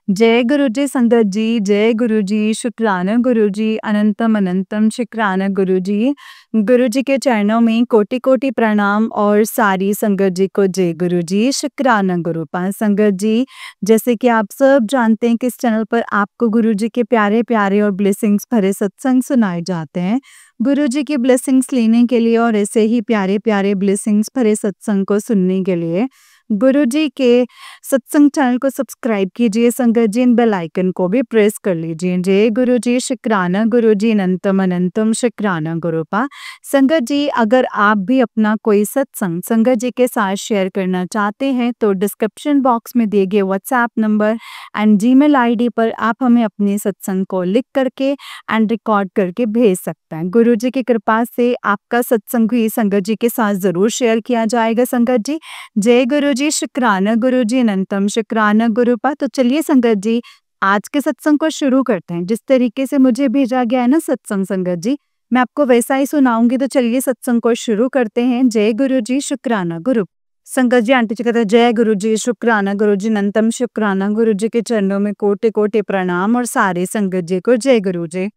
जय गुरु जी संगत जी, जय गुरु जी, शुक्राना गुरु जी, अनंतम अनंतम शुक्राना गुरु जी। गुरु जी के चरणों में कोटि-कोटि प्रणाम और सारी संगत जी को जय गुरु जी, शुक्राना गुरु पास संगत जी। जैसे कि आप सब जानते हैं कि इस चैनल पर आपको गुरु जी के प्यारे-प्यारे और ब्लेसिंग्स भरे सत्संग सुनाए जाते हैं। गुरु जी की ब्लेसिंग्स लेने के लिए और ऐसे ही प्यारे-प्यारे ब्लेसिंग्स भरे सत्संग को सुनने के लिए गुरु जी के सत्संग चैनल को सब्सक्राइब कीजिए संगत जी, इन बेल आइकन को भी प्रेस कर लीजिए। जय गुरु जी, शुक्राना गुरु जी, अनंतम अनंतम शुक्राना गुरु पा संगत जी। अगर आप भी अपना कोई सत्संग संगत जी के साथ शेयर करना चाहते हैं तो डिस्क्रिप्शन बॉक्स में दिए गए WhatsApp number and Gmail ID पर आप हमें अपने सत्संग को लिख करके एंड रिकॉर्ड करके भेज सकते हैं। गुरु जी की कृपा से आपका सत्संग भी संगत जी के साथ जरूर शेयर किया जाएगा संगत जी। जय गुरु जी, शुक्राना गुरु जी, अनंतम शुक्राना गुरु पा। तो चलिए संगत जी, आज के सत्संग को शुरू करते हैं। जिस तरीके से मुझे भेजा गया है ना सत्संग संगत जी, मैं आपको वैसा ही सुनाऊंगी। तो चलिए सत्संग को शुरू करते हैं। जय गुरु जी, शुक्राना गुरु संगत जी। आंटी जी कहते हैं जय गुरु जी, शुक्राना गुरु जी, अनंतम शुक्राना गुरु जी के चरणों में कोटि कोटि प्रणाम और सारे संगत जी को जय गुरु जी।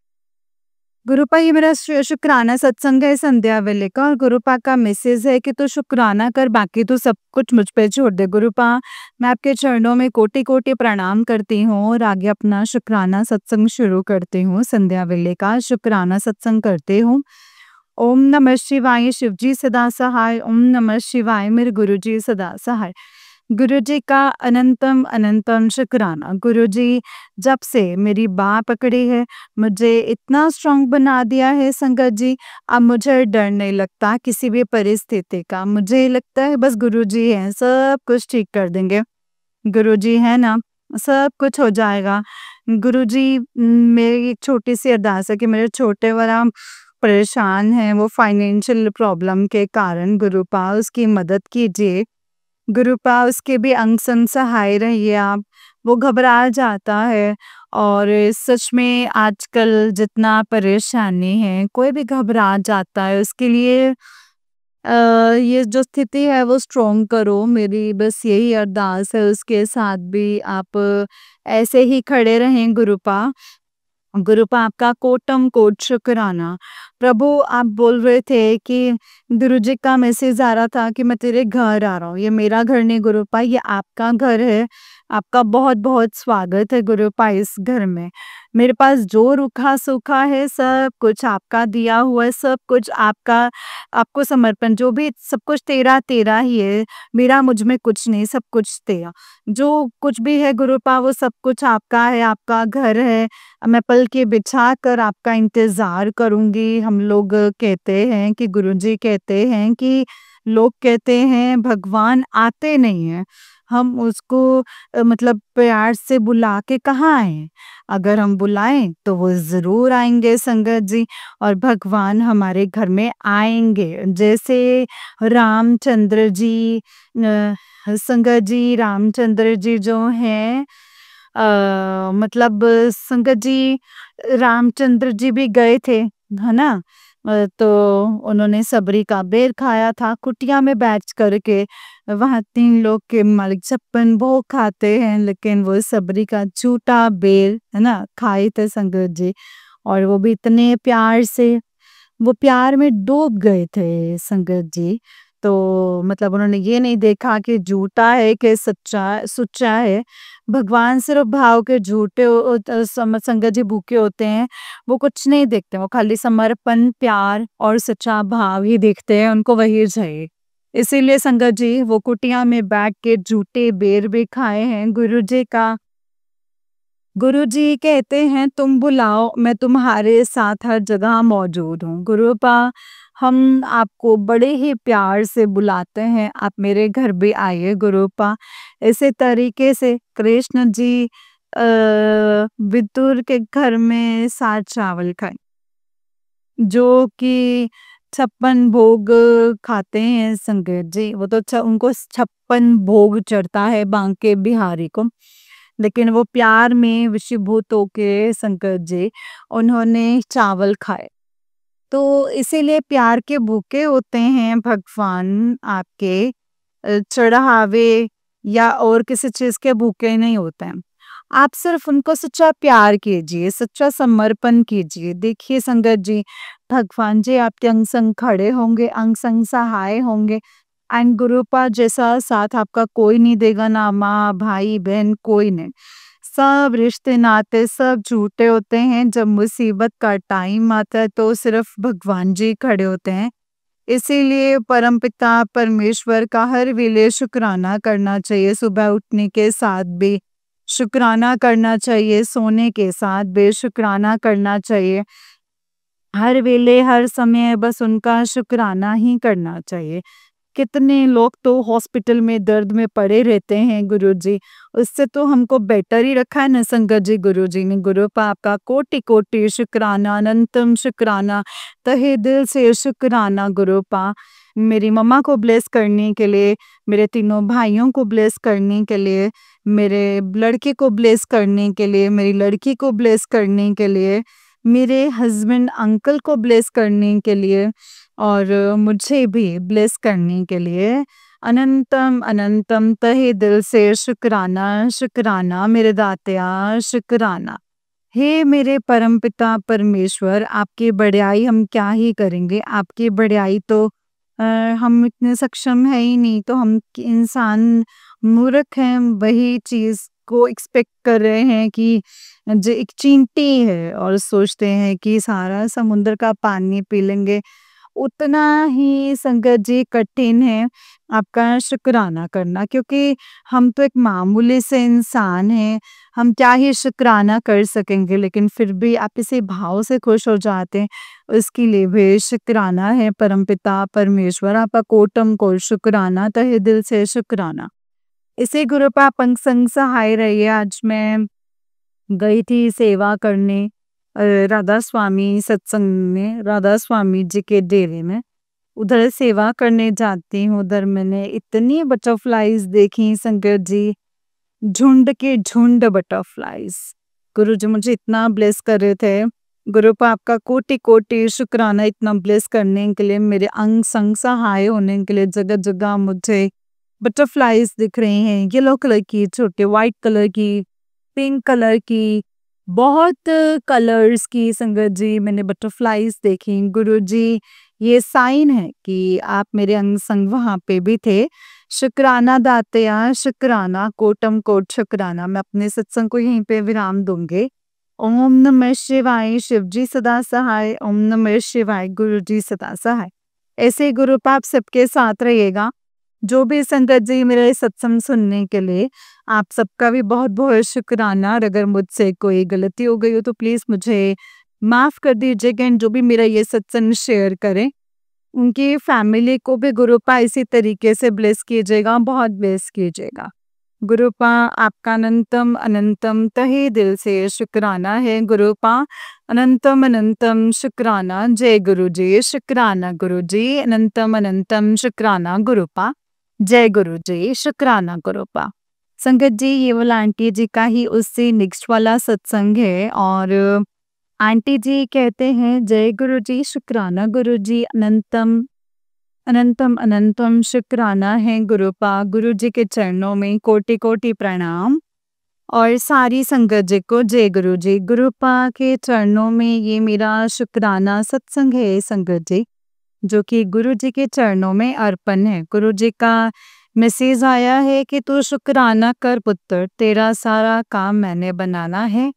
गुरुपा ये मेरा शुक्राना सत्संग है संध्या वेले का, और गुरुपा का मैसेज है कि तू शुक्राना कर, बाकी तू सब कुछ मुझ पे छोड़ दे। गुरुपा मैं आपके चरणों में कोटि कोटि प्रणाम करती हूँ और आगे अपना शुक्राना सत्संग शुरू करती हूँ। संध्या वेले का शुक्राना सत्संग करते हूँ। ओम नमः शिवाय, शिव जी सदा सहाय। ओम नमः शिवाय, मेरे गुरु जी सदा सहाय। गुरु जी का अनंतम अनंतम शुक्राना। गुरु जी जब से मेरी बाह पकड़ी है, मुझे इतना स्ट्रांग बना दिया है संगत जी। अब मुझे डर नहीं लगता किसी भी परिस्थिति का। मुझे लगता है बस गुरु जी हैं, सब कुछ ठीक कर देंगे। गुरु जी है ना, सब कुछ हो जाएगा। गुरु जी मेरी एक छोटी सी अरदास है कि मेरे छोटे वाला परेशान है, वो फाइनेंशियल प्रॉब्लम के कारण। गुरुपा उसकी मदद कीजिए। गुरुपा उसके भी अंग संग सहाय रहिए आप। वो घबरा जाता है, और सच में आजकल जितना परेशानी है, कोई भी घबरा जाता है। उसके लिए ये जो स्थिति है वो स्ट्रॉन्ग करो, मेरी बस यही अरदास है। उसके साथ भी आप ऐसे ही खड़े रहें गुरुपा। गुरुपा आपका कोटम कोट शुक्राना। प्रभु आप बोल रहे थे कि गुरु जी का मैसेज आ रहा था कि मैं तेरे घर आ रहा हूँ। ये मेरा घर नहीं गुरुपा, ये आपका घर है। आपका बहुत बहुत स्वागत है गुरुपा इस घर में। मेरे पास जो रूखा सूखा है सब कुछ आपका दिया हुआ है, सब कुछ आपका, आपको समर्पण। जो भी सब कुछ तेरा तेरा ही है, मेरा मुझ में कुछ नहीं, सब कुछ तेरा। जो कुछ भी है गुरुपा वो सब कुछ आपका है, आपका घर है। मैं पल के बिछा कर आपका इंतजार करूंगी। हम लोग कहते हैं कि गुरुजी कहते हैं कि लोग कहते हैं भगवान आते नहीं हैं, हम उसको मतलब प्यार से बुला के कहाँ आए। अगर हम बुलाएं तो वो जरूर आएंगे संगत जी, और भगवान हमारे घर में आएंगे। जैसे रामचंद्र जी, संगत जी रामचंद्र जी जो हैं, मतलब संगत जी रामचंद्र जी भी गए थे, है ना। तो उन्होंने सबरी का बेर खाया था कुटिया में बैठ करके। वहाँ 3 लोग के मालिक 56 भोग खाते हैं, लेकिन वो सबरी का झूठा बेर है ना खाए थे संगत जी। और वो भी इतने प्यार से, वो प्यार में डूब गए थे संगत जी। तो मतलब उन्होंने ये नहीं देखा कि झूठा है कि सच्चा है। भगवान सिर्फ भाव के झूठे संगत जी भूखे होते हैं, वो कुछ नहीं देखते। वो खाली समर्पण, प्यार और सच्चा भाव ही देखते हैं, उनको वही चाहिए। इसीलिए संगत जी वो कुटिया में बैठ के झूठे बेर भी खाए हैं गुरु जी का। गुरु जी कहते हैं तुम बुलाओ, मैं तुम्हारे साथ हर जगह मौजूद हूँ। गुरुपा हम आपको बड़े ही प्यार से बुलाते हैं, आप मेरे घर भी आइए गुरुपा। इसी तरीके से कृष्ण जी विदुर के घर में 7 चावल खाए, जो कि 56 भोग खाते हैं संगत जी। वो तो उनको 56 भोग चढ़ता है बांके बिहारी को, लेकिन वो प्यार में वशीभूत होके संकट जी उन्होंने चावल खाए। तो इसीलिए प्यार के भूखे होते हैं भगवान आपके, चढ़ावे या और किसी चीज के भूखे नहीं होते हैं। आप सिर्फ उनको सच्चा प्यार कीजिए, सच्चा समर्पण कीजिए। देखिए संगत जी, भगवान जी आपके अंग संग खड़े होंगे, अंग संग सहाय होंगे। एंड गुरुपा जैसा साथ आपका कोई नहीं देगा, ना माँ भाई बहन कोई नहीं। सब रिश्ते नाते सब झूठे होते हैं। जब मुसीबत का टाइम आता है तो सिर्फ भगवान जी खड़े होते हैं। इसीलिए परमपिता परमेश्वर का हर वेले शुक्राना करना चाहिए। सुबह उठने के साथ भी शुक्राना करना चाहिए, सोने के साथ भी शुक्राना करना चाहिए। हर वेले हर समय बस उनका शुक्राना ही करना चाहिए। कितने लोग तो हॉस्पिटल में दर्द में पड़े रहते हैं गुरुजी, उससे तो हमको बेटर ही रखा है ना संगत जी। गुरुजी ने गुरुपा आपका कोटि कोटि शुक्राना, अनंतम शुक्राना, तहे दिल से शुक्राना गुरुपा। मेरी मम्मा को ब्लेस करने के लिए, मेरे तीनों भाइयों को ब्लेस करने के लिए, मेरे लड़के को ब्लेस करने के लिए, मेरी लड़की को ब्लेस करने के लिए, मेरे हस्बैंड अंकल को ब्लेस करने के लिए, और मुझे भी ब्लेस करने के लिए अनंतम अनंतम तहे दिल से शुक्राना शुक्राना मेरे दातिया शुक्राना। हे मेरे परमपिता परमेश्वर, आपकी बड़ाई हम क्या ही करेंगे, आपकी बड़ाई तो हम इतने सक्षम है ही नहीं। तो हम इंसान मूर्ख हैं, वही चीज को एक्सपेक्ट कर रहे हैं कि जो एक चींटी है और सोचते हैं कि सारा समुद्र का पानी पी लेंगे। उतना ही संगत जी कठिन है आपका शुक्राना करना, क्योंकि हम तो एक मामूली से इंसान हैं। हम क्या ही शुक्राना कर सकेंगे, लेकिन फिर भी आप इसी भाव से खुश हो जाते हैं, उसके लिए भी शुक्राना है। परमपिता परमेश्वर आपका कोटम कोट शुक्राना, तहे दिल से शुक्राना। इसी गुरु पा पंग संग सहाय रहिए। आज मैं गई थी सेवा करने राधा स्वामी सत्संग में, राधा स्वामी जी के डेरे में। उधर सेवा करने जाती हूँ, उधर मैंने इतनी बटरफ्लाईज देखी संगत जी, झुंड के झुंड बटरफ्लाईज। गुरु जी मुझे इतना ब्लेस कर रहे थे। गुरु पा आपका कोटि कोटि शुक्राना इतना ब्लेस करने के लिए, मेरे अंग संग सहाय होने के लिए। जगह जगह मुझे बटरफ्लाईज दिख रही हैं, येलो कलर की, छोटे वाइट कलर की, पिंक कलर की, बहुत कलर्स की संगत जी मैंने बटरफ्लाईज देखी। गुरुजी ये साइन है कि आप मेरे अंग संग वहाँ पे भी थे। शुक्राना दातया शुक्राना, कोटम कोट शुक्राना। मैं अपने सत्संग को यहीं पे विराम दूंगे। ओम नमः शिवाय, शिव जी सदा सहाय। ओम नमः शिवाय, गुरु जी सदा सहाय। ऐसे गुरु पाप सबके साथ रहिएगा। जो भी संगत जी मेरे सत्संग सुनने के लिए, आप सबका भी बहुत बहुत शुक्राना। और अगर मुझसे कोई गलती हो गई हो तो प्लीज़ मुझे माफ़ कर दीजिएगा। एंड जो भी मेरा ये सत्संग शेयर करें, उनकी फैमिली को भी गुरुपा इसी तरीके से ब्लेस कीजिएगा, बहुत ब्लेस कीजिएगा। गुरुपा आपका अनंतम अनंतम तहे दिल से शुक्राना है। गुरुपा अनंतम अनंतम शुक्राना। जय गुरु जी, शुक्राना गुरु जी, अनंतम अनंतम शुक्राना गुरुपा। जय गुरु जी, शुक्राना गुरुपा। संगत जी ये वाला आंटी जी का ही उससे नेक्स्ट वाला सत्संग है, और आंटी जी कहते हैं जय गुरु जी, शुक्राना गुरु जी, अनंतम अनंतम अनंतम शुक्राना है गुरुपा। गुरु जी के चरणों में कोटि कोटि प्रणाम। और सारी संगत जी को जय गुरु जी। गुरुपा के चरणों में ये मेरा शुक्राना सत्संग है संगत जी, जो कि गुरु जी के चरणों में अर्पण है। गुरु जी का मैसेज आया है कि तू शुक्राना कर पुत्र, तेरा सारा काम मैंने बनाना है।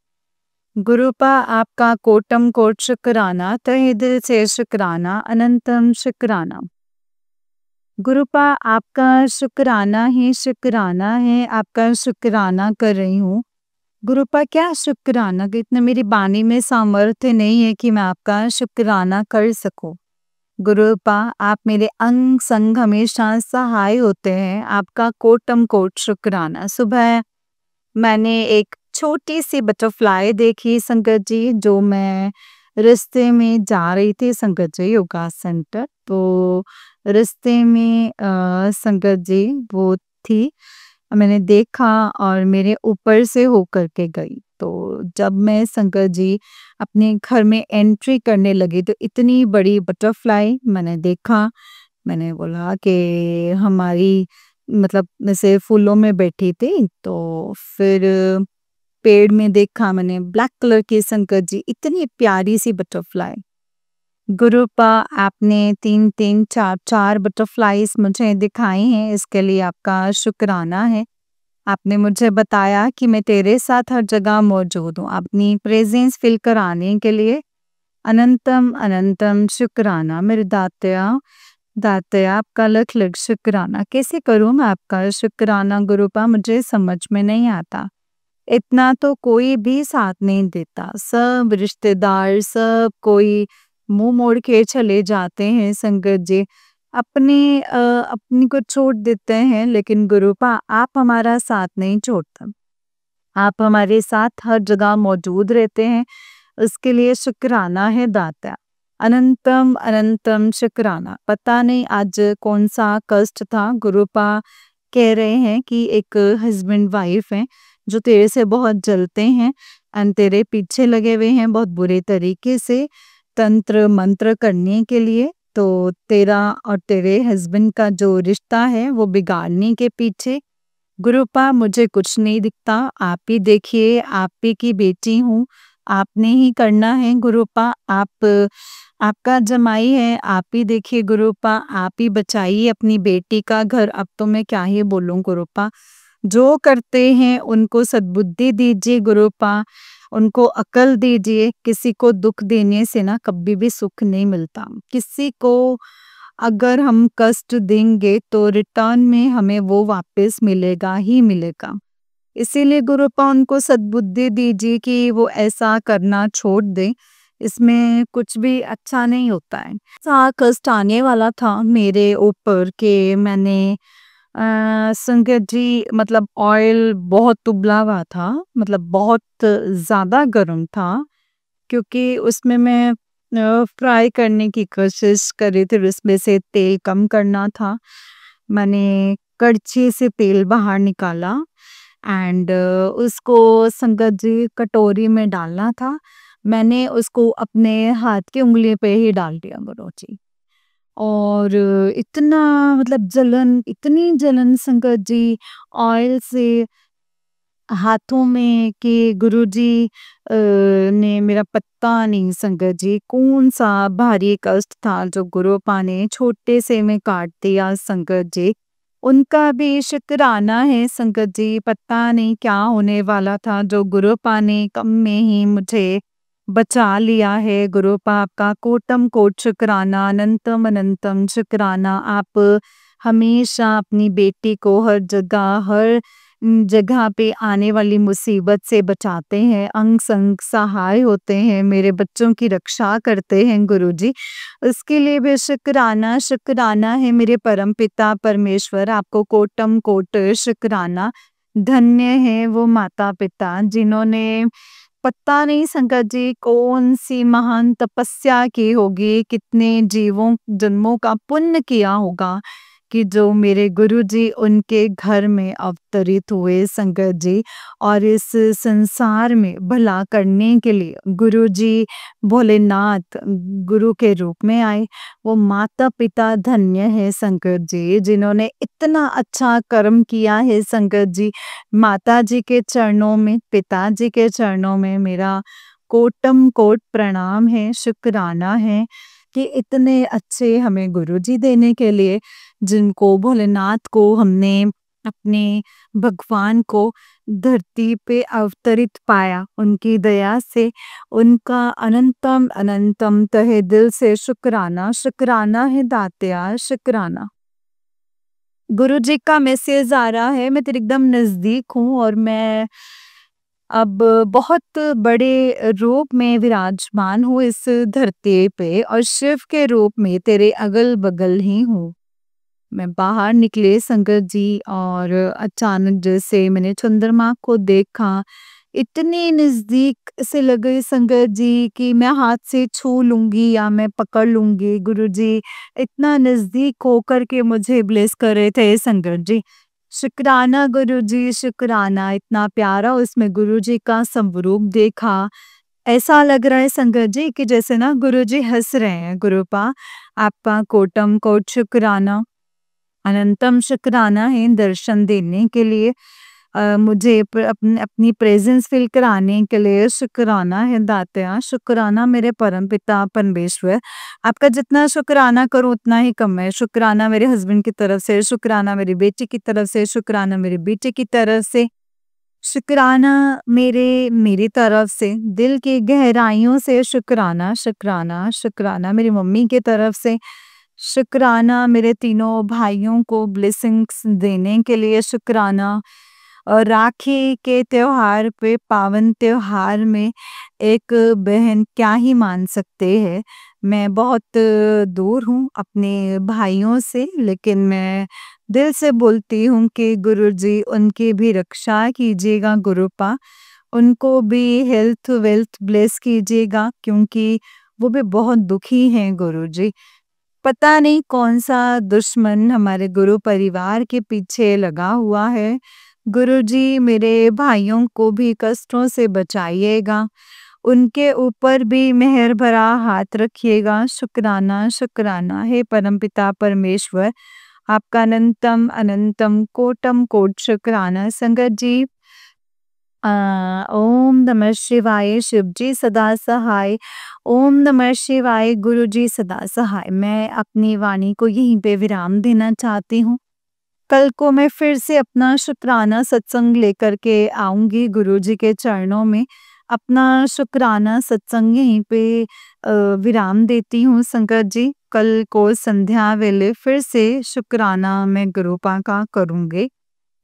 गुरुपा आपका कोटम कोट शुक्राना, तहे दिल से शुक्राना, अनंतम शुक्राना। गुरुपा आपका शुक्राना ही शुक्राना है, आपका शुक्राना कर रही हूँ। गुरुपा क्या शुक्राना, कि इतना मेरी बानी में सामर्थ्य नहीं है कि मैं आपका शुक्राना कर सकूं। गुरुपा आप मेरे अंग संग हमेशा सहाय होते हैं, आपका कोटम कोट शुक्राना। सुबह मैंने एक छोटी सी बटरफ्लाई देखी संगत जी, जो मैं रास्ते में जा रही थी संगत जी योगा सेंटर। तो रास्ते में संगत जी वो थी, मैंने देखा और मेरे ऊपर से होकर के गई। तो जब मैं संगत जी अपने घर में एंट्री करने लगी तो इतनी बड़ी बटरफ्लाई मैंने देखा। मैंने बोला कि हमारी मतलब जैसे फूलों में बैठी थी, तो फिर पेड़ में देखा मैंने ब्लैक कलर की संगत जी, इतनी प्यारी सी बटरफ्लाई। गुरुपा आपने 3-3, 4-4 बटरफ्लाइज मुझे दिखाई हैं, इसके लिए आपका शुक्राना है। आपने मुझे बताया कि मैं तेरे साथ हर जगह मौजूद हूँ, अपनी प्रेजेंस फील कराने के लिए अनंतम अनंतम शुक्राना मेरे दातया। दातया आपका लख लख शुक्राना। कैसे करूँ मैं आपका शुक्राना गुरुपा, मुझे समझ में नहीं आता। इतना तो कोई भी साथ नहीं देता, सब रिश्तेदार सब कोई मुंह मोड़ के चले जाते हैं संगत जी, अपनी को छोड़ देते हैं, लेकिन गुरुपा आप हमारा साथ नहीं छोड़ता। आप हमारे साथ हर जगह मौजूद रहते हैं, उसके लिए शुक्राना है दाता। अनंतम अनंतम शुक्राना। पता नहीं आज कौन सा कष्ट था, गुरुपा कह रहे हैं कि एक हस्बैंड वाइफ हैं जो तेरे से बहुत जलते हैं एंड तेरे पीछे लगे हुए हैं बहुत बुरे तरीके से तंत्र मंत्र करने के लिए। तो तेरा और तेरे हस्बैंड का जो रिश्ता है वो बिगाड़ने के पीछे। गुरुपा मुझे कुछ नहीं दिखता, आप ही देखिए, आप ही की बेटी हूँ, आपने ही करना है गुरुपा। आप आपका जमाई है, आप ही देखिए गुरुपा, आप ही बचाइए अपनी बेटी का घर। अब तो मैं क्या ही बोलूं गुरुपा, जो करते हैं उनको सद्बुद्धि दीजिए गुरुपा, उनको अकल दीजिए। किसी को दुख देने से ना कभी भी सुख नहीं मिलता। किसी को अगर हम कष्ट देंगे तो रिटर्न में हमें वो वापस मिलेगा ही मिलेगा। इसीलिए गुरुपा उनको सद्बुद्धि दीजिए कि वो ऐसा करना छोड़ दे, इसमें कुछ भी अच्छा नहीं होता है। ऐसा कष्ट आने वाला था मेरे ऊपर कि मैंने संगत जी मतलब ऑयल बहुत उबला हुआ था, मतलब बहुत ज़्यादा गर्म था, क्योंकि उसमें मैं फ्राई करने की कोशिश कर रही थी, उसमें से तेल कम करना था। मैंने कड़छी से तेल बाहर निकाला एंड उसको संगत जी कटोरी में डालना था। मैंने उसको अपने हाथ की उंगली पे ही डाल दिया गुरु जी, और इतना मतलब जलन, इतनी जलन संगत जी ऑयल से हाथों में कि गुरुजी ने मेरा पता नहीं संगत जी कौन सा भारी कष्ट था जो गुरुपा ने छोटे से में काट दिया संगत जी। उनका भी शुक्राना है संगत जी, पता नहीं क्या होने वाला था जो गुरुपा ने कम में ही मुझे बचा लिया है। गुरुपा आपका कोटम कोट शुक्राना, अनंतम अनंतम शुक्राना। आप हमेशा अपनी बेटी को हर जगह पे आने वाली मुसीबत से बचाते हैं, अंग संग सहाय होते हैं, मेरे बच्चों की रक्षा करते हैं गुरुजी। उसके लिए भी शुक्राना शुक्राना है मेरे परम पिता परमेश्वर, आपको कोटम कोट शुक्राना। धन्य है वो माता पिता जिन्होंने पता नहीं संगत जी कौन सी महान तपस्या की होगी, कितने जीवों जन्मों का पुण्य किया होगा कि जो मेरे गुरुजी उनके घर में अवतरित हुए संगत जी, और इस संसार में भला करने के लिए गुरुजी भोलेनाथ गुरु के रूप में आए। वो माता पिता धन्य है संगत जी जिन्होंने इतना अच्छा कर्म किया है संगत जी। माता जी के चरणों में, पिताजी के चरणों में मेरा कोटम कोट प्रणाम है, शुक्राना है कि इतने अच्छे हमें गुरुजी देने के लिए, जिनको भोलेनाथ को हमने अपने भगवान को धरती पे अवतरित पाया उनकी दया से। उनका अनंतम अनंतम तहे दिल से शुक्राना शुक्राना है दात्या शुक्राना। गुरुजी का मैसेज आ रहा है, मैं तेरे एकदम नजदीक हूँ और मैं अब बहुत बड़े रूप में विराजमान हूँ इस धरती पे और शिव के रूप में तेरे अगल बगल ही हूँ। मैं बाहर निकले संगत जी और अचानक जैसे मैंने चंद्रमा को देखा, इतने नजदीक से लगे संगत जी कि मैं हाथ से छू लूंगी या मैं पकड़ लूंगी। गुरुजी इतना नजदीक होकर के मुझे ब्लेस कर रहे थे संगत जी। शुक्राना गुरुजी शुक्राना, इतना प्यारा उसमें गुरुजी का स्वरूप देखा। ऐसा लग रहा है संगत जी कि जैसे ना गुरुजी हंस रहे हैं। गुरुपा आपका कोटम कोट शुक्राना, अनंतम शुक्राना है दर्शन देने के लिए। मुझे अपनी प्रेजेंस फील कराने के लिए शुक्राना है दात्या, शुक्राना मेरे परमपिता परमेश्वर। आपका जितना शुक्राना करूँ उतना ही कम है। शुक्राना मेरे हस्बैंड की तरफ से, शुक्राना मेरी बेटी की तरफ से, शुक्राना मेरे बेटे की तरफ से, शुक्राना मेरी तरफ से, दिल की गहराइयों से शुक्राना, शुक्राना, शुक्राना मेरी मम्मी की तरफ से, शुक्राना मेरे तीनों भाइयों को ब्लेसिंग्स देने के लिए, शुक्राना। और राखी के त्योहार पे, पावन त्योहार में एक बहन क्या ही मान सकते हैं। मैं बहुत दूर हूँ अपने भाइयों से, लेकिन मैं दिल से बोलती हूँ कि गुरुजी उनकी भी रक्षा कीजिएगा गुरुपा, उनको भी हेल्थ वेल्थ ब्लेस कीजिएगा, क्योंकि वो भी बहुत दुखी हैं गुरुजी। पता नहीं कौन सा दुश्मन हमारे गुरु परिवार के पीछे लगा हुआ है। गुरुजी मेरे भाइयों को भी कष्टों से बचाइएगा, उनके ऊपर भी मेहर भरा हाथ रखिएगा। शुक्राना, शुक्राना हे परमपिता परमेश्वर, आपका अनंतम अनंतम कोटम कोट शुक्राना। संगत जी, ओम नमः शिवाय, शिव जी सदा सहाय। ओम नमः शिवाय, गुरु जी सदा सहाय। मैं अपनी वाणी को यहीं पे विराम देना चाहती हूँ। कल को मैं फिर से अपना शुक्राना सत्संग लेकर के आऊंगी गुरु जी के चरणों में। अपना शुक्राना सत्संग यहीं पे विराम देती हूँ संगत जी। कल को संध्या वेले फिर से शुक्राना मैं गुरुपा का करूंगी।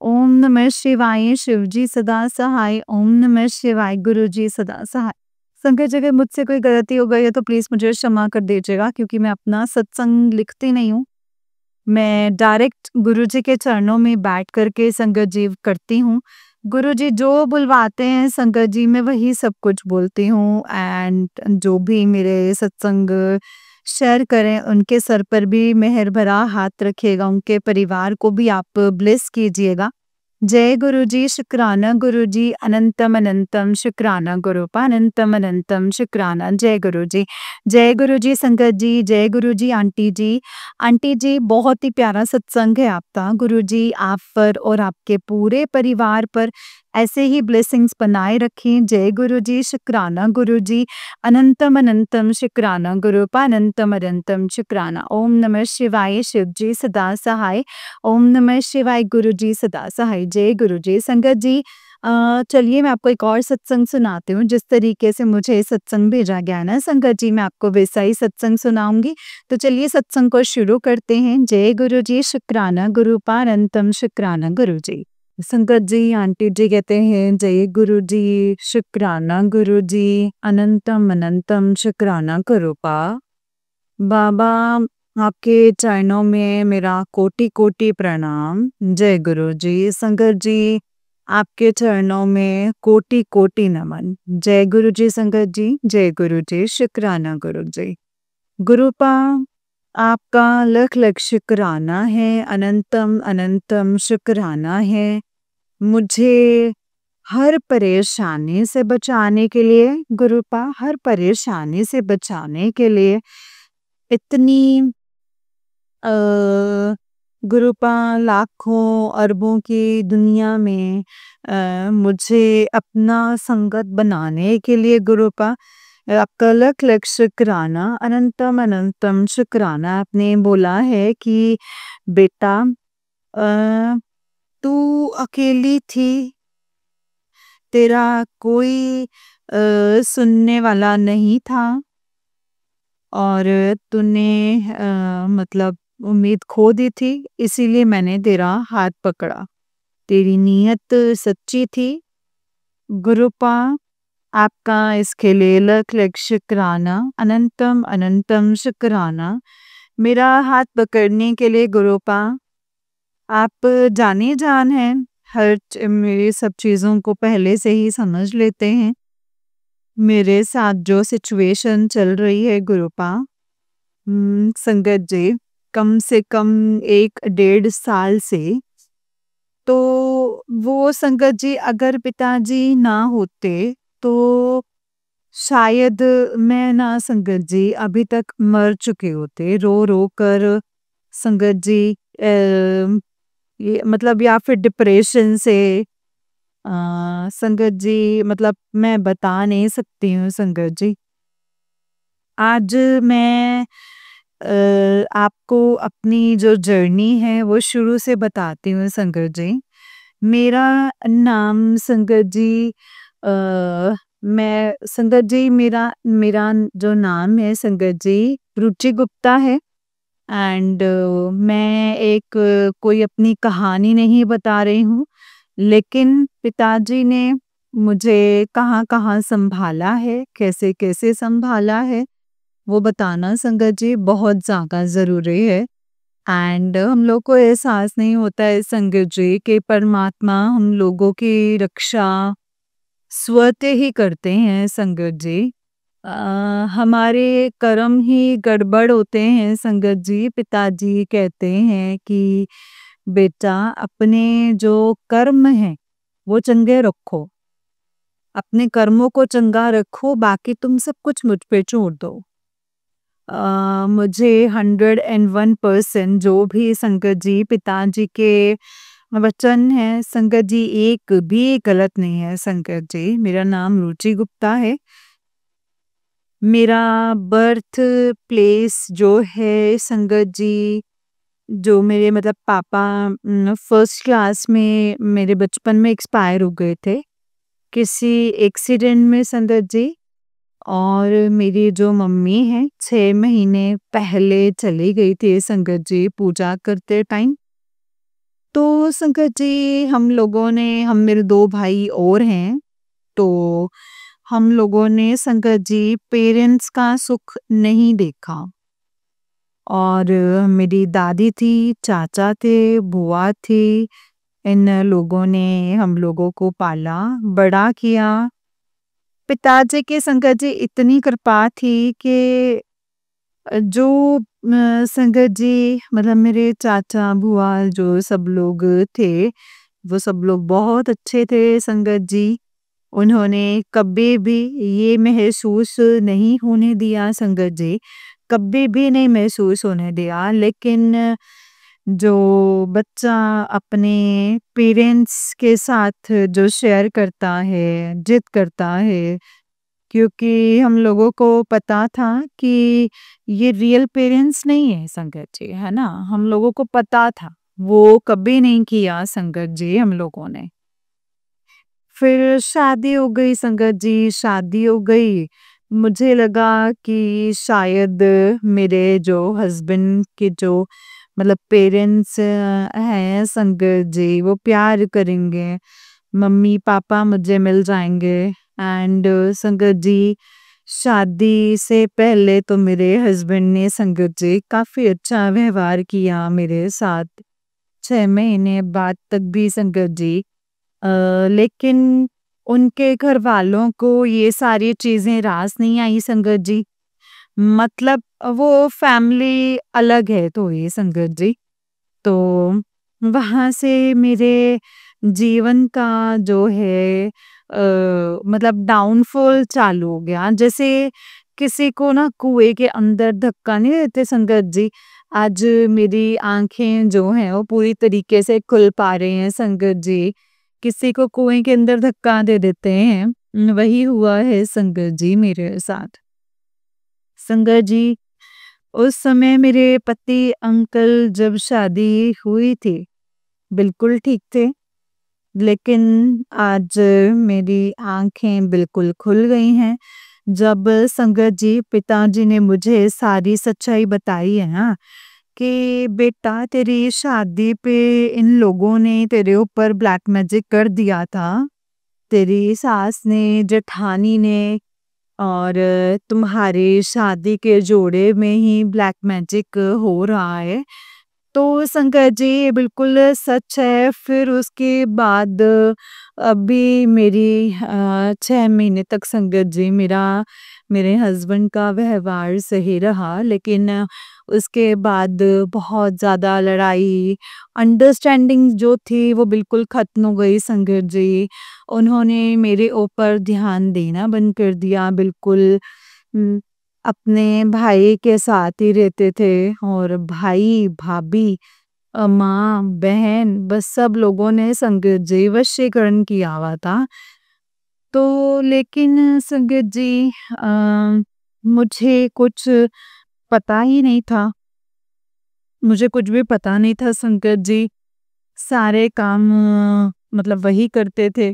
ओम नमः शिवाय, शिव जी सदा सहाय। ओम नमः शिवाय, गुरु जी सदा सहाय। संगत जी, अगर मुझसे कोई गलती हो गई है तो प्लीज मुझे क्षमा कर दीजिएगा, क्योंकि मैं अपना सत्संग लिखती नहीं हूँ। मैं डायरेक्ट गुरु जी के चरणों में बैठ करके संगत जी करती हूँ। गुरु जी जो बुलवाते हैं संगत जी मैं वही सब कुछ बोलती हूँ। एंड जो भी मेरे सत्संग शेयर करें उनके सर पर भी मेहर भरा हाथ रखिएगा, उनके परिवार को भी आप ब्लेस कीजिएगा। जय गुरु जी, शुक्राना गुरु जी, अनंतम अनंतम शुक्राना गुरुपा, अनंतम अनंतम शुक्राना। जय गुरु जी, जय गुरु जी संगत जी, जय गुरु जी आंटी जी। आंटी जी, बहुत ही प्यारा सत्संग है आपका। गुरु जी आप पर और आपके पूरे परिवार पर ऐसे ही ब्लेसिंग्स बनाए रखें। जय गुरु जी, शुक्राना गुरु जी, अनंतम अनंतम शुक्राना गुरुपा, अनंतम अनंतम शुक्राना। ओम नमः शिवाय, शिव जी सदा सहाय। ओम नमः शिवाय, गुरु जी सदा सहाय। जय गुरु जी। संगत जी, चलिए मैं आपको एक और सत्संग सुनाती हूँ। जिस तरीके से मुझे सत्संग भेजा गया ना संगत जी, मैं आपको वैसा ही सत्संग सुनाऊंगी। तो चलिए सत्संग को शुरू करते हैं। जय गुरु जी, शुक्राना गुरुपा, अनंतम शुक्राना गुरु जी। संगत जी, आंटी जी कहते हैं जय गुरु जी, शुक्राना गुरु जी, अनंतम अनंतम शुक्राना गुरुपा। बाबा, आपके चरणों में मेरा कोटि कोटि प्रणाम। जय गुरु जी। संगत जी, आपके चरणों में कोटि कोटि नमन। जय गुरु जी संगत जी, जय गुरु जी, शुक्राना गुरु जी। गुरुपा, आपका लख लख शुक्राना है, अनंतम अनंतम शुक्राना है। मुझे हर परेशानी से बचाने के लिए गुरुपा, हर परेशानी से बचाने के लिए इतनी गुरुपा लाखों अरबों की दुनिया में मुझे अपना संगत बनाने के लिए गुरुपा आपका लख लख शुक्राना, अनंतम अनंतम शुक्राना। आपने बोला है कि बेटा तू अकेली थी, तेरा कोई सुनने वाला नहीं था, और तूने मतलब उम्मीद खो दी थी, इसीलिए मैंने तेरा हाथ पकड़ा। तेरी नीयत सच्ची थी गुरुपा, आपका इसके लिए लख लख शुक्राना, अनंतम अनंतम शुक्राना। मेरा हाथ पकड़ने के लिए गुरुपा, आप जाने जान हैं, मेरी सब चीज़ों को पहले से ही समझ लेते हैं। मेरे साथ जो सिचुएशन चल रही है गुरुपा, संगत जी, कम से कम 1 डेढ़ साल से, तो वो संगत जी अगर पिताजी ना होते तो शायद मैं ना संगत जी अभी तक मर चुके होते रो रो कर। संगत जी ये मतलब, या फिर डिप्रेशन से, संगत जी मतलब मैं बता नहीं सकती हूँ संगत जी। आज मैं आपको अपनी जो जर्नी है वो शुरू से बताती हूँ संगत जी। मेरा नाम संगत जी मैं संगत जी मेरा मेरा जो नाम है संगत जी रुचि गुप्ता है। एंड मैं एक कोई अपनी कहानी नहीं बता रही हूँ, लेकिन पिताजी ने मुझे कहाँ-कहाँ सँभाला है, कैसे-कैसे सँभाला है, वो बताना संगत जी बहुत ज़्यादा ज़रूरी है। एंड हम लोग को एहसास नहीं होता है संगत जी कि परमात्मा हम लोगों की रक्षा स्वतः ही करते हैं संगत जी। अ, हमारे कर्म ही गड़बड़ होते हैं संगत जी। पिताजी कहते हैं कि बेटा अपने जो कर्म हैं वो चंगे रखो, अपने कर्मों को चंगा रखो, बाकी तुम सब कुछ मुझ पे छोड़ दो। मुझे 101% जो भी संगत जी पिताजी के वचन है संगत जी एक भी गलत नहीं है संगत जी। मेरा नाम रुचि गुप्ता है। मेरा बर्थ प्लेस जो है संगत जी, जो मेरे मतलब पापा फर्स्ट क्लास में मेरे बचपन में एक्सपायर हो गए थे किसी एक्सीडेंट में संगत जी। और मेरी जो मम्मी है 6 महीने पहले चली गई थी संगत जी पूजा करते टाइम। तो संगत जी हम मेरे 2 भाई और हैं, तो हम लोगों ने संगत जी पेरेंट्स का सुख नहीं देखा। और मेरी दादी थी, चाचा थे, बुआ थी, इन लोगों ने हम लोगों को पाला, बड़ा किया। पिताजी की संगत जी इतनी कृपा थी कि जो संगत जी मतलब मेरे चाचा, बुआ जो सब लोग थे, वो सब लोग बहुत अच्छे थे संगत जी। उन्होंने कभी भी ये महसूस नहीं होने दिया संगत जी, कभी भी नहीं महसूस होने दिया। लेकिन जो बच्चा अपने पेरेंट्स के साथ जो शेयर करता है, जिद करता है, क्योंकि हम लोगों को पता था कि ये रियल पेरेंट्स नहीं है संगत जी, है ना? हम लोगों को पता था, वो कभी नहीं किया संगत जी हम लोगों ने। फिर शादी हो गई संगत जी, शादी हो गई। मुझे लगा कि शायद मेरे जो हस्बैंड के जो मतलब पेरेंट्स हैं संगत जी, वो प्यार करेंगे, मम्मी-पापा मुझे मिल जाएँगे। एंड संगत जी, शादी से पहले तो मेरे हस्बैंड ने संगत जी काफ़ी अच्छा व्यवहार किया मेरे साथ, 6 महीने बाद तक भी संगत जी। लेकिन उनके घरवालों को ये सारी चीज़ें रास नहीं आई संगत जी। मतलब वो फैमिली अलग है तो ये संगत जी। तो वहाँ से मेरे जीवन का जो है मतलब डाउनफॉल चालू हो गया। जैसे किसी को ना कुएँ के अंदर धक्का नहीं देते संगत जी। आज मेरी आँखें जो हैं वो पूरी तरीके से खुल पा रही हैं संगत जी। किसी को कुएँ के अंदर धक्का दे देते हैं, वही हुआ है संगत जी मेरे साथ। संगत जी, उस समय मेरे पति अंकल जब शादी हुई थी, बिल्कुल ठीक थे। लेकिन आज मेरी आँखें बिल्कुल खुल गई हैं। जब संगत जी पिताजी ने मुझे सारी सच्चाई बताई है ना, कि बेटा तेरी शादी पे इन लोगों ने तेरे ऊपर ब्लैक मैजिक कर दिया था। तेरी सास ने, जेठानी ने और तुम्हारी शादी के जोड़े में ही ब्लैक मैजिक हो रहा है। तो संगत जी ये बिल्कुल सच है। फिर उसके बाद अभी मेरी 6 महीने तक संगत जी मेरे हस्बैंड का व्यवहार सही रहा, लेकिन उसके बाद बहुत ज़्यादा लड़ाई, अंडरस्टैंडिंग जो थी वो बिल्कुल ख़त्म हो गई संगत जी। उन्होंने मेरे ऊपर ध्यान देना बंद कर दिया बिल्कुल। उम, अपने भाई के साथ ही रहते थे और भाई-भाभी माँ, बहन बस सब लोगों ने संगत जी वशीकरण किया हुआ था। तो लेकिन संगत जी मुझे कुछ पता ही नहीं था। मुझे कुछ भी पता नहीं था संगत जी। सारे काम मतलब वही करते थे।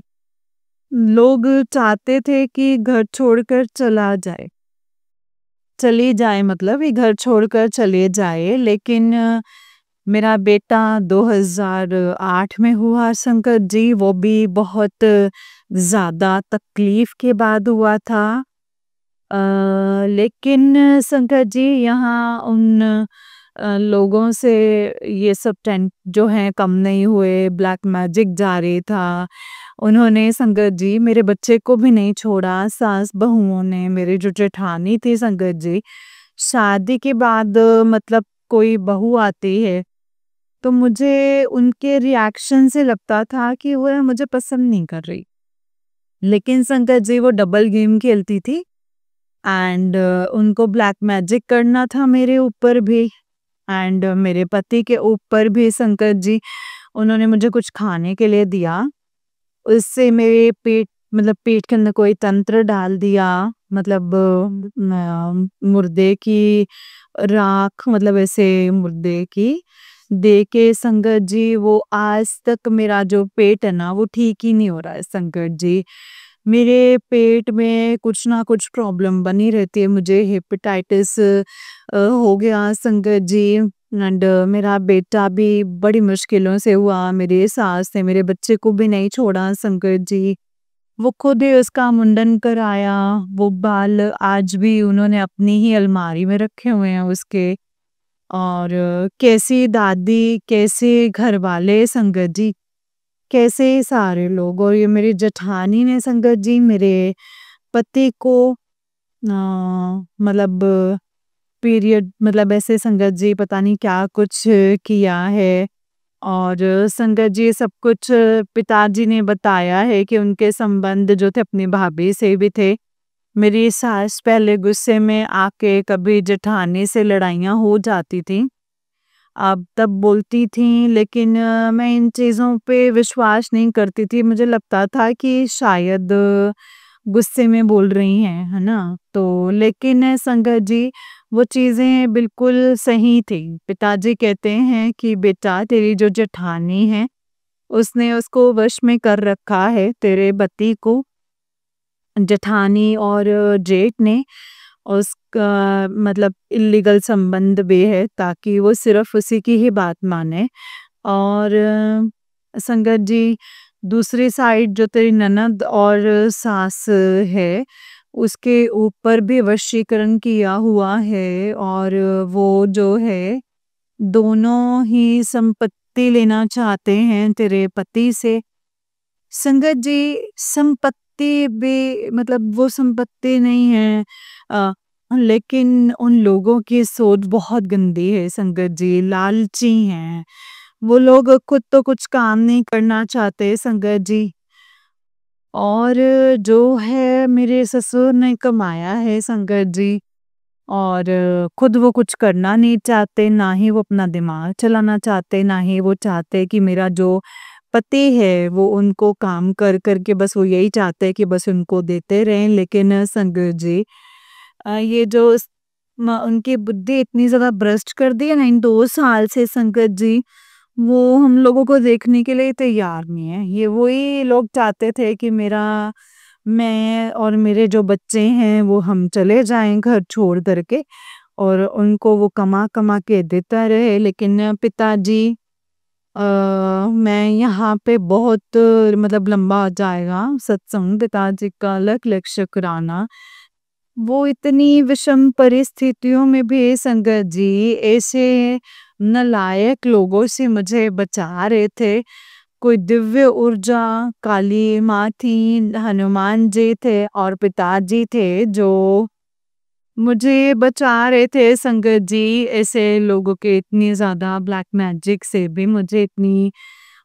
लोग चाहते थे कि घर छोड़कर चला जाए। चली जाए मतलब ये घर छोड़कर चले जाए, लेकिन मेरा बेटा 2008 में हुआ संकट जी, वो भी बहुत ज़्यादा तकलीफ के बाद हुआ था। लेकिन संकट जी यहाँ उन लोगों से ये सब टेंट जो हैं कम नहीं हुए, ब्लैक मैजिक जारी था। उन्होंने संगत जी मेरे बच्चे को भी नहीं छोड़ा, सास-बहुओं ने, मेरी जो जेठानी थी संगत जी, शादी के बाद मतलब कोई बहू आती है, तो मुझे उनके रिएक्शन से लगता था कि वो मुझे पसंद नहीं कर रही। लेकिन संगत जी वो डबल गेम खेलती थी एंड उनको ब्लैक मैजिक करना था मेरे ऊपर भी एंड मेरे पति के ऊपर भी संकट जी। उन्होंने मुझे कुछ खाने के लिए दिया, उससे मेरे पेट मतलब पेट के अंदर कोई तंत्र डाल दिया, मतलब मुर्दे की राख मतलब ऐसे मुर्दे की दे के संगत जी वो आज तक मेरा जो पेट है ना वो ठीक ही नहीं हो रहा है संकट जी। मेरे पेट में कुछ ना कुछ प्रॉब्लम बनी रहती है, मुझे हेपेटाइटिस हो गया संगत जी एंड मेरा बेटा भी बड़ी मुश्किलों से हुआ, मेरी सास ने मेरे बच्चे को भी नहीं छोड़ा संकट जी। वो खुद ही उसका मुंडन कराया, वो बाल आज भी उन्होंने अपनी ही अलमारी में रखे हुए हैं उसके। और कैसी दादी, कैसे घरवाले संगत जी, कैसे सारे लोग, और ये मेरी जेठानी ने संगत जी मेरे पति को मतलब पीरियड मतलब ऐसे संगत जी पता नहीं क्या कुछ किया है। और संगत जी सब कुछ पिताजी ने बताया है कि उनके संबंध जो थे अपनी भाभी से भी थे। मेरी सास पहले गुस्से में आके कभी जेठानी से लड़ाइयाँ हो जाती थी। अब तब बोलती थी, लेकिन मैं इन चीज़ों पे विश्वास नहीं करती थी। मुझे लगता था कि शायद गुस्से में बोल रही हैं, है ना? तो लेकिन संगत जी वो चीज़ें बिल्कुल सही थी। पिताजी कहते हैं कि बेटा तेरी जो जेठानी है, उसने उसको वश में कर रखा है तेरे पति को। जेठानी और जेठ ने उसका मतलब इल्लीगल संबंध भी है ताकि वो सिर्फ उसी की ही बात माने। और संगत जी दूसरी साइड जो तेरी ननद और सास है, उसके ऊपर भी वशीकरण किया हुआ है और वो जो है दोनों ही संपत्ति लेना चाहते हैं तेरे पति से। संगत जी संपत्ति भी मतलब वो संपत्ति नहीं है, लेकिन उन लोगों की सोच बहुत गंदी है संगत जी, लालची हैं। वो लोग खुद तो कुछ काम नहीं करना चाहते संगत जी। और जो है मेरे ससुर ने कमाया है संगत जी, और खुद वो कुछ करना नहीं चाहते, ना ही वो अपना दिमाग चलाना चाहते, ना ही वो चाहते कि मेरा जो पति है वो उनको काम कर कर के बस वो यही चाहते हैं कि बस उनको देते रहें। लेकिन संगत जी ये जो उनकी बुद्धि इतनी ज़्यादा भ्रष्ट कर दी है ना इन 2 साल से संगत जी, वो हम लोगों को देखने के लिए तैयार नहीं है। ये वही लोग चाहते थे कि मेरा मैं और मेरे जो बच्चे हैं वो हम चले जाएं घर छोड़ करके, और उनको वो कमा कमा के देता रहे। लेकिन पिताजी अ, मैं यहाँ पे बहुत मतलब लंबा हो जाएगा सत्संग पिताजी का अलग अलग शुक्राना। वो इतनी विषम परिस्थितियों में भी संगत जी ऐसे नालायक लोगों से मुझे बचा रहे थे। कोई दिव्य ऊर्जा काली माँ थी, हनुमान जी थे और पिताजी थे जो मुझे बचा रहे थे संगत जी। ऐसे लोगों के इतनी ज़्यादा ब्लैक मैजिक से भी मुझे इतनी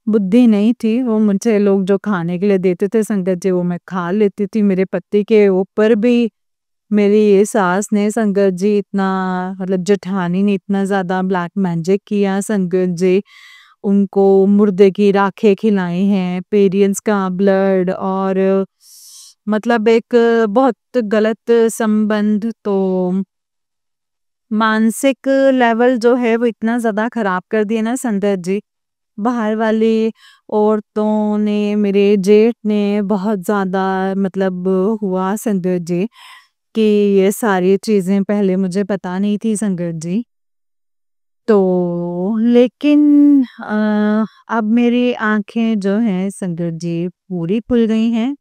बुद्धि नहीं थी। वो मुझे लोग जो खाने के लिए देते थे संगत जी वो मैं खा लेती थी। मेरे पति के ऊपर भी मेरी ये सास ने संगत जी इतना मतलब जेठानी ने इतना ज़्यादा ब्लैक मैजिक किया संगत जी। उनको मुर्दे की राखें खिलाई हैं, पेरियंस का ब्लड और मतलब एक बहुत गलत संबंध तो मानसिक लेवल जो है वो इतना ज़्यादा खराब कर दिया ना संगत जी। बाहर वाली औरतों ने, मेरे जेठ ने बहुत ज़्यादा मतलब हुआ संगत जी कि ये सारी चीज़ें पहले मुझे पता नहीं थी संगत जी। तो लेकिन अब मेरी आँखें जो हैं संगत जी पूरी खुल गई हैं।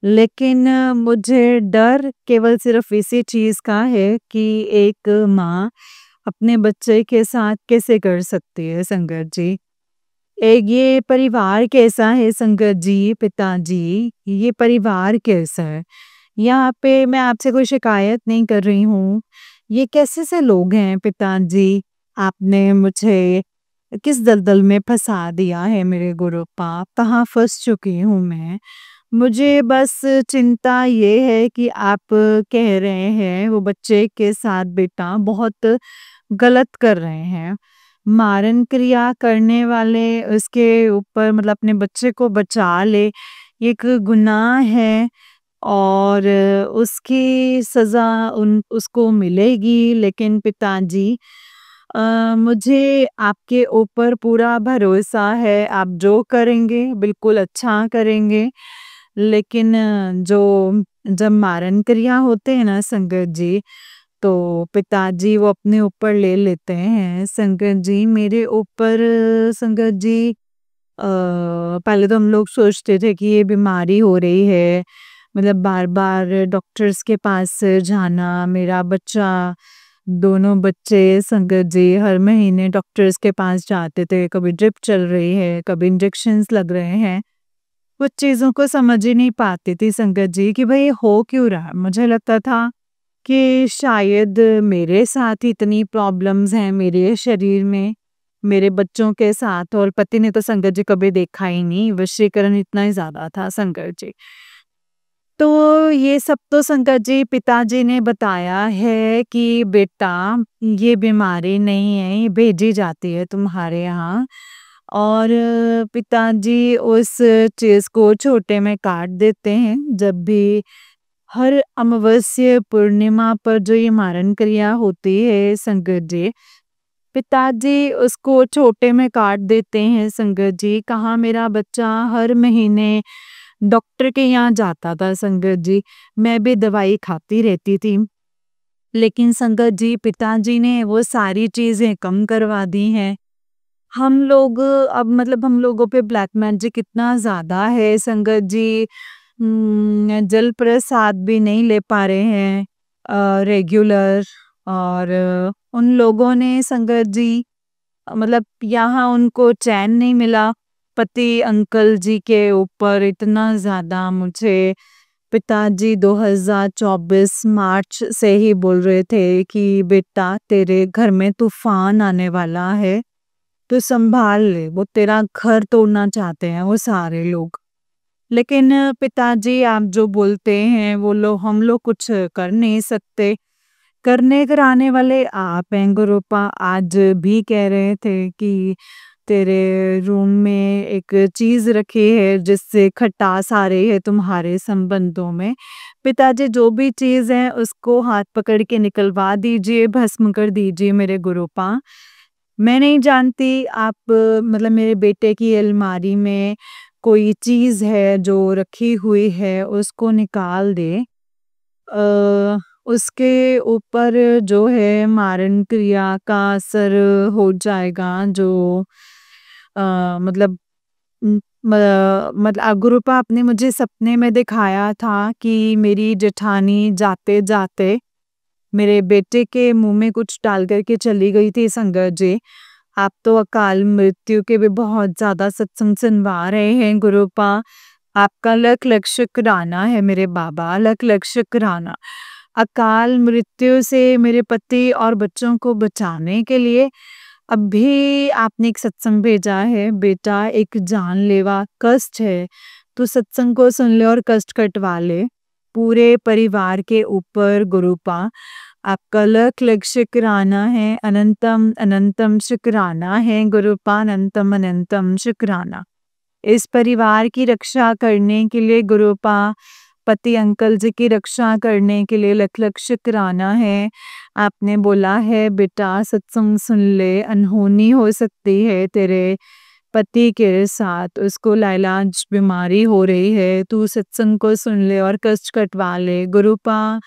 लेकिन मुझे डर केवल सिर्फ़ इसी चीज़ का है कि एक माँ अपने बच्चे के साथ कैसे कर सकती है संगत जी। एक ये परिवार कैसा है संगत जी, पिताजी, ये परिवार कैसा है? यहाँ पे मैं आपसे कोई शिकायत नहीं कर रही हूँ। ये कैसे से लोग हैं पिताजी? आपने मुझे किस दलदल में फँसा दिया है मेरे गुरुपा, कहाँ फँस चुकी हूँ मैं? मुझे बस चिंता ये है कि आप कह रहे हैं वो बच्चे के साथ बेटा बहुत गलत कर रहे हैं। मारण क्रिया करने वाले उसके ऊपर मतलब अपने बच्चे को बचा ले, ये एक गुनाह है और उसकी सज़ा उन उसको मिलेगी। लेकिन पिताजी मुझे आपके ऊपर पूरा भरोसा है, आप जो करेंगे बिल्कुल अच्छा करेंगे। लेकिन जो जब मारण क्रिया होते हैं ना संगत जी, तो पिताजी वो अपने ऊपर ले लेते हैं। संगत जी मेरे ऊपर संगत जी पहले तो हम लोग सोचते थे कि ये बीमारी हो रही है, मतलब बार-बार डॉक्टर्स के पास जाना, मेरा बच्चा, दोनों बच्चे संगत जी हर महीने डॉक्टर्स के पास जाते थे, कभी ड्रिप चल रही है, कभी इंजेक्शंस लग रहे हैं। कुछ चीज़ों को समझ ही नहीं पाती थी संगत जी कि भई हो क्यों रहा है? मुझे लगता था कि शायद मेरे साथ ही इतनी प्रॉब्लम्स हैं मेरे शरीर में, मेरे बच्चों के साथ और पति ने तो संगत जी कभी देखा ही नहीं, वशीकरण इतना ही ज़्यादा था संगत जी। तो ये सब तो संगत जी पिताजी ने बताया है कि बेटा ये बीमारी नहीं है, ये भेजी जाती है तुम्हारे यहाँ और पिताजी उस चीज़ को छोटे में काट देते हैं जब भी हर अमावस्या पूर्णिमा पर जो ये मारण क्रिया होती है संगत जी, पिताजी उसको छोटे में काट देते हैं संगत जी। कहाँ मेरा बच्चा हर महीने डॉक्टर के यहाँ जाता था संगत जी, मैं भी दवाई खाती रहती थी। लेकिन संगत जी पिताजी ने वो सारी चीज़ें कम करवा दी हैं। हम लोग अब मतलब हम लोगों पे ब्लैक मैजिक इतना ज़्यादा है संगत जी जल प्रसाद भी नहीं ले पा रहे हैं रेगुलर और उन लोगों ने संगत जी मतलब यहाँ उनको चैन नहीं मिला। पति अंकल जी के ऊपर इतना ज़्यादा मुझे पिताजी 2024 मार्च से ही बोल रहे थे कि बेटा तेरे घर में तूफान आने वाला है, तू संभाल ले, वो तेरा घर तोड़ना चाहते हैं वो सारे लोग। लेकिन पिताजी आप जो बोलते हैं वो लोग हम लोग कुछ कर नहीं सकते। करने कराने वाले आप हैं गुरुपा आज भी कह रहे थे कि तेरे रूम में एक चीज़ रखी है जिससे खटास आ रही है तुम्हारे संबंधों में। पिताजी जो भी चीज़ है उसको हाथ पकड़ के निकलवा दीजिए, भस्म कर दीजिए मेरे गुरुपा। मैं नहीं जानती आप मतलब मेरे बेटे की अलमारी में कोई चीज़ है जो रखी हुई है उसको निकाल दें। उसके ऊपर जो है मारण क्रिया का असर हो जाएगा जो मतलब गुरुपा आपने मुझे सपने में दिखाया था कि मेरी जेठानी जाते-जाते मेरे बेटे के मुँह में कुछ डाल कर के चली गई थी संगत जी। आप तो अकाल मृत्यु के भी बहुत ज़्यादा सत्संग सुनवा रहे हैं गुरुपा। आपका लख-लख शुक्राना है मेरे बाबा, लख-लख शुक्राना। अकाल मृत्यु से मेरे पति और बच्चों को बचाने के लिए अभी आपने एक सत्संग भेजा है, बेटा एक जानलेवा कष्ट है, तू सत्संग को सुन ले और कष्ट कटवा ले। पूरे परिवार के ऊपर गुरुपा आपका लख लख शुक्राना है, अनंतम अनंतम शुक्राना है गुरुपा, अनंतम अनंतम शुक्राना। इस परिवार की रक्षा करने के लिए गुरुपा, पति अंकल जी की रक्षा करने के लिए लख लख शुक्राना है। आपने बोला है बेटा सत्संग सुन ले, अनहोनी हो सकती है तेरे पति के साथ, उसको लाइलाज बीमारी हो रही है, तू सत्संग को सुन ले और कष्ट कटवा ले। गुरुपा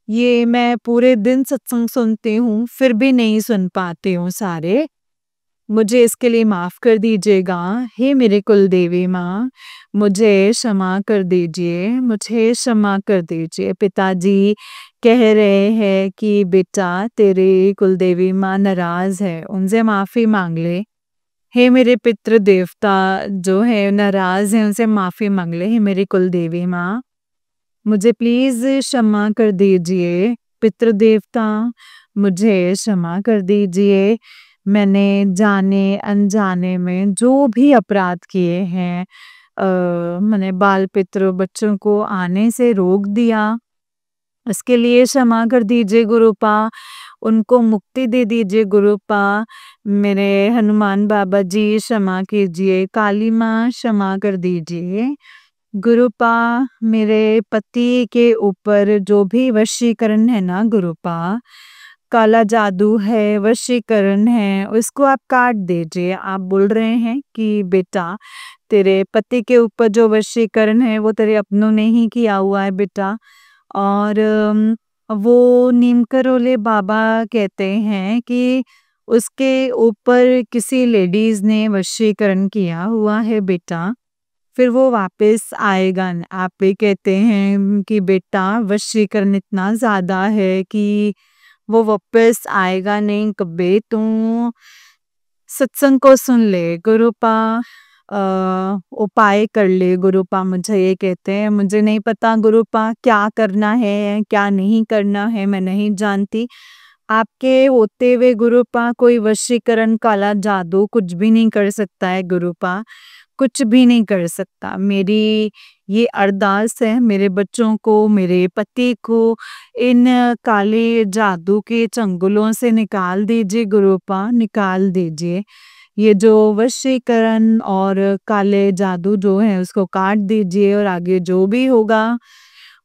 ये मैं पूरे दिन सत्संग सुनती हूँ फिर भी नहीं सुन पाती हूँ सारे, मुझे इसके लिए माफ़ कर दीजिएगा। हे मेरे कुलदेवी माँ, मुझे क्षमा कर दीजिए, मुझे क्षमा कर दीजिए। पिताजी कह रहे हैं कि बेटा तेरी कुलदेवी माँ नाराज़ है, उनसे माफ़ी मांग ले। हे मेरे पितृ देवता जो है नाराज़ हैं, उनसे माफ़ी मांग ले। हे मेरी कुलदेवी माँ, मुझे प्लीज़ क्षमा कर दीजिए। पितृ देवता मुझे क्षमा कर दीजिए। मैंने जाने अनजाने में जो भी अपराध किए हैं, मैंने बाल पितृ बच्चों को आने से रोक दिया, इसके लिए क्षमा कर दीजिए गुरुपा, उनको मुक्ति दे दीजिए गुरुपा। मेरे हनुमान बाबा जी क्षमा कीजिए, काली माँ क्षमा कर दीजिए। गुरुपा मेरे पति के ऊपर जो भी वशीकरण है ना गुरुपा, काला जादू है, वशीकरण है, उसको आप काट दीजिए। आप बोल रहे हैं कि बेटा तेरे पति के ऊपर जो वशीकरण है वो तेरे अपनों ने ही किया हुआ है बेटा। और वो नीम करोले बाबा कहते हैं कि उसके ऊपर किसी लेडीज ने वशीकरण किया हुआ है बेटा, फिर वो वापस आएगा न। आप भी कहते हैं कि बेटा वशीकरण इतना ज़्यादा है कि वो वापस आएगा नहीं कभी, तू सत्संग को सुन ले गुरुपा, उपाय कर ले गुरुपा। मुझे ये कहते हैं, मुझे नहीं पता गुरुपा क्या करना है क्या नहीं करना है, मैं नहीं जानती। आपके होते हुए गुरुपा कोई वशीकरण काला जादू कुछ भी नहीं कर सकता है गुरुपा, कुछ भी नहीं कर सकता। मेरी ये अरदास है मेरे बच्चों को, मेरे पति को इन काले जादू के चंगुलों से निकाल दीजिए गुरुपा, निकाल दीजिए। ये जो वशीकरण और काले जादू जो है उसको काट दीजिए और आगे जो भी होगा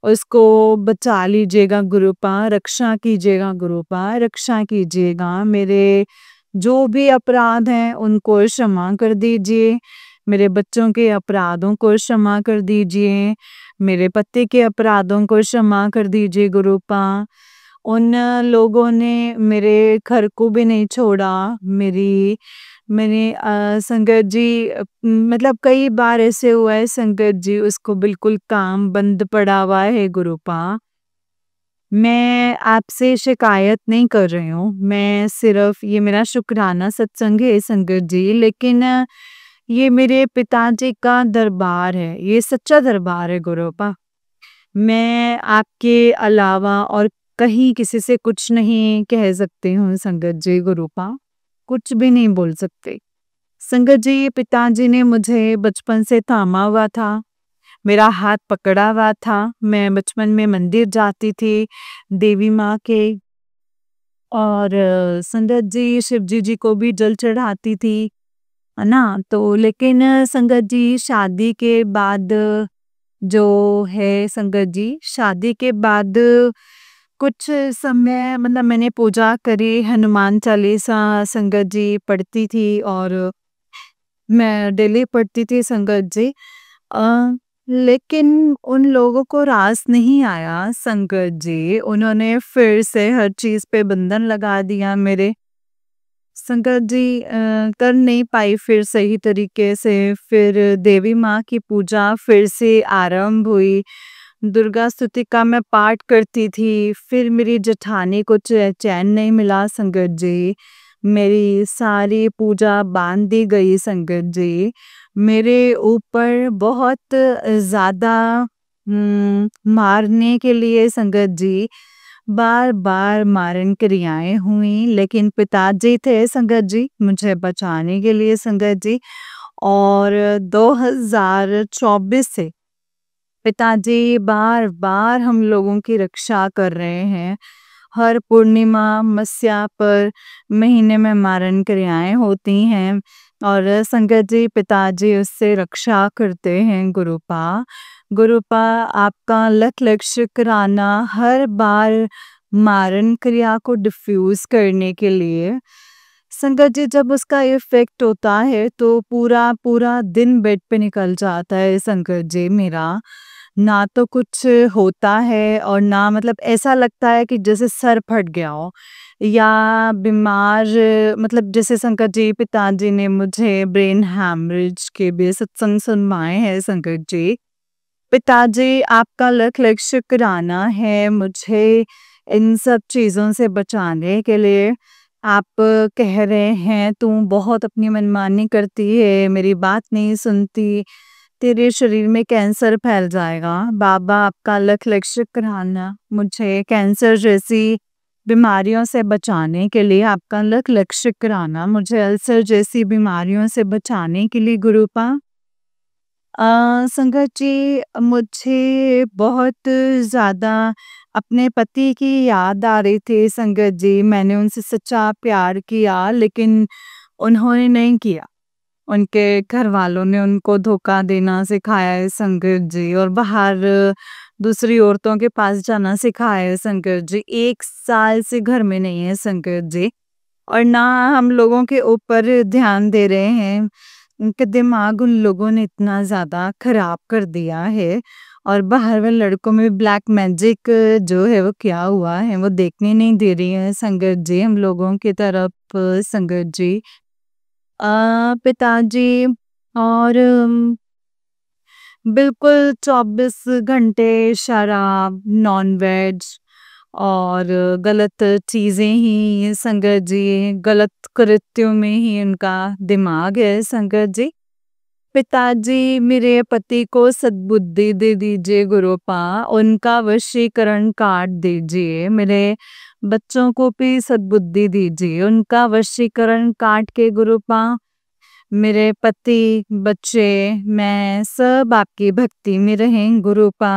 उसको बचा लीजिएगा गुरुपा, रक्षा कीजिएगा गुरुपा, रक्षा कीजिएगा। मेरे जो भी अपराध हैं उनको क्षमा कर दीजिए, मेरे बच्चों के अपराधों को क्षमा कर दीजिए, मेरे पति के अपराधों को क्षमा कर दीजिए गुरुपा। उन लोगों ने मेरे घर को भी नहीं छोड़ा, मैंने संगत जी मतलब कई बार ऐसे हुआ है संगत जी, उसको बिल्कुल काम बंद पड़ा हुआ है गुरुपा। मैं आपसे शिकायत नहीं कर रही हूँ, मैं सिर्फ ये मेरा शुक्राना सत्संग है संगत जी, लेकिन ये मेरे पिताजी का दरबार है, ये सच्चा दरबार है गुरुपा। मैं आपके अलावा और कहीं किसी से कुछ नहीं कह सकती हूँ संगत जी गुरुपा, कुछ भी नहीं बोल सकते। संगत जी पिताजी ने मुझे बचपन से थामा हुआ था, मेरा हाथ पकड़ा हुआ था, मैं बचपन में मंदिर जाती थी देवी माँ के, और संगत जी शिवजी जी को भी जल चढ़ाती थी, है ना। तो लेकिन संगत जी शादी के बाद जो है संगत जी, शादी के बाद कुछ समय मतलब मैंने पूजा करी, हनुमान चालीसा संगत जी पढ़ती थी और मैं डेली पढ़ती थी संगत जी। लेकिन उन लोगों को रास नहीं आया संगत जी, उन्होंने फिर से हर चीज़ पे बंधन लगा दिया मेरे। संगत जी कर नहीं पाई फिर सही तरीके से, फिर देवी माँ की पूजा फिर से आरंभ हुई, दुर्गा स्तुति का मैं पाठ करती थी, फिर मेरी जेठानी को चैन नहीं मिला संगत जी, मेरी सारी पूजा बांध दी गई संगत जी, मेरे ऊपर बहुत ज़्यादा मारने के लिए संगत जी बार बार मारन क्रियाएं हुई, लेकिन पिताजी थे संगत जी मुझे बचाने के लिए संगत जी। और 2024 से पिताजी बार बार हम लोगों की रक्षा कर रहे हैं। हर पूर्णिमा मस्या पर महीने में मारण क्रियाएं होती हैं और संगत जी पिताजी उससे रक्षा करते हैं। गुरुपा आपका लख लख शुक्राना हर बार मारण क्रिया को डिफ्यूज करने के लिए। संगत जी जब उसका इफेक्ट होता है तो पूरा पूरा दिन बेड पे निकल जाता है संगत जी मेरा। ना तो कुछ होता है और ना मतलब ऐसा लगता है कि जैसे सर फट गया हो या बीमार, मतलब जैसे संकट जी पिताजी ने मुझे ब्रेन हैमरेज के भी सत्संग सुनवाए हैं। संकट जी पिताजी आपका लख लख शुक्राना है मुझे इन सब चीज़ों से बचाने के लिए। आप कह रहे हैं तू बहुत अपनी मनमानी करती है, मेरी बात नहीं सुनती, तेरे शरीर में कैंसर फैल जाएगा। बाबा आपका लख लख शुक्राना मुझे कैंसर जैसी बीमारियों से बचाने के लिए। आपका लख लख शुक्राना मुझे अल्सर जैसी बीमारियों से बचाने के लिए। गुरुपा संगत जी मुझे बहुत ज़्यादा अपने पति की याद आ रही थी संगत जी। मैंने उनसे सच्चा प्यार किया लेकिन उन्होंने नहीं किया। उनके घर वालों ने उनको धोखा देना सिखाया है संगत जी, और बाहर दूसरी औरतों के पास जाना सिखाया है संगत जी। 1 साल से घर में नहीं है संगत जी, और ना हम लोगों के ऊपर ध्यान दे रहे हैं। उनके दिमाग उन लोगों ने इतना ज़्यादा खराब कर दिया है, और बाहर वाले लड़कों में ब्लैक मैजिक जो है वो क्या हुआ है वो देखने नहीं दे रही है संगत जी हम लोगों की तरफ। संगत जी पिताजी और बिल्कुल 24 घंटे शराब, नॉन-वेज और गलत चीज़ें ही संगत जी, गलत कृत्यों में ही उनका दिमाग है संगत जी। पिताजी मेरे पति को सद्बुद्धि दे दीजिए गुरुपा, उनका वशीकरण काट दीजिए। मेरे बच्चों को भी सद्बुद्धि दीजिए, उनका वशीकरण काट के गुरुपा। मेरे पति, बच्चे, मैं सब आपकी भक्ति में रहें गुरुपा।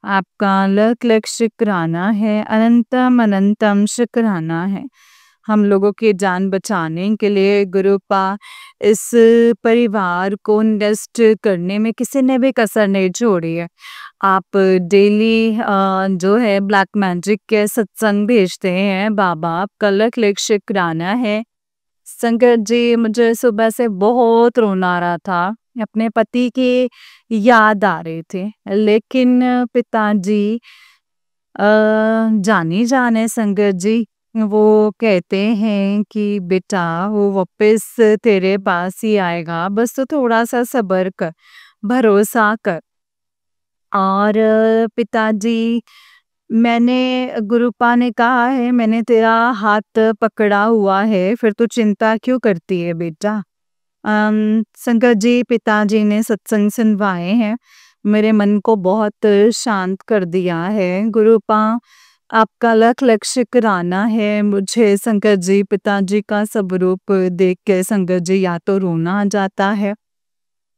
आपका लख लख शुक्राना है, अनंतम अनंतम शुक्राना है हम लोगों की जान बचाने के लिए। गुरुपा इस परिवार को नेस्ट करने में किसी ने भी कसर नहीं छोड़ी है। आप डेली जो है ब्लैक मैजिक के सत्संग भेजते हैं बाबा, आपका लख लख शुक्राना है। संकट जी मुझे सुबह से बहुत रोना आ रहा था, अपने पति की याद आ रही थी, लेकिन पिताजी जानी जाने संगत जी वो कहते हैं कि बेटा वो वापस तेरे पास ही आएगा, बस तो थोड़ा सा सब्र कर, भरोसा कर। और पिताजी मैंने गुरुपा ने कहा है मैंने तेरा हाथ पकड़ा हुआ है, फिर तू चिंता क्यों करती है बेटा। संगत जी पिताजी ने सत्संग सुनवाए हैं, मेरे मन को बहुत शांत कर दिया है। गुरुपा आपका लख लख शुक्राना है मुझे संगत जी पिताजी का सब रूप देख के संगत जी या तो रोना आ जाता है,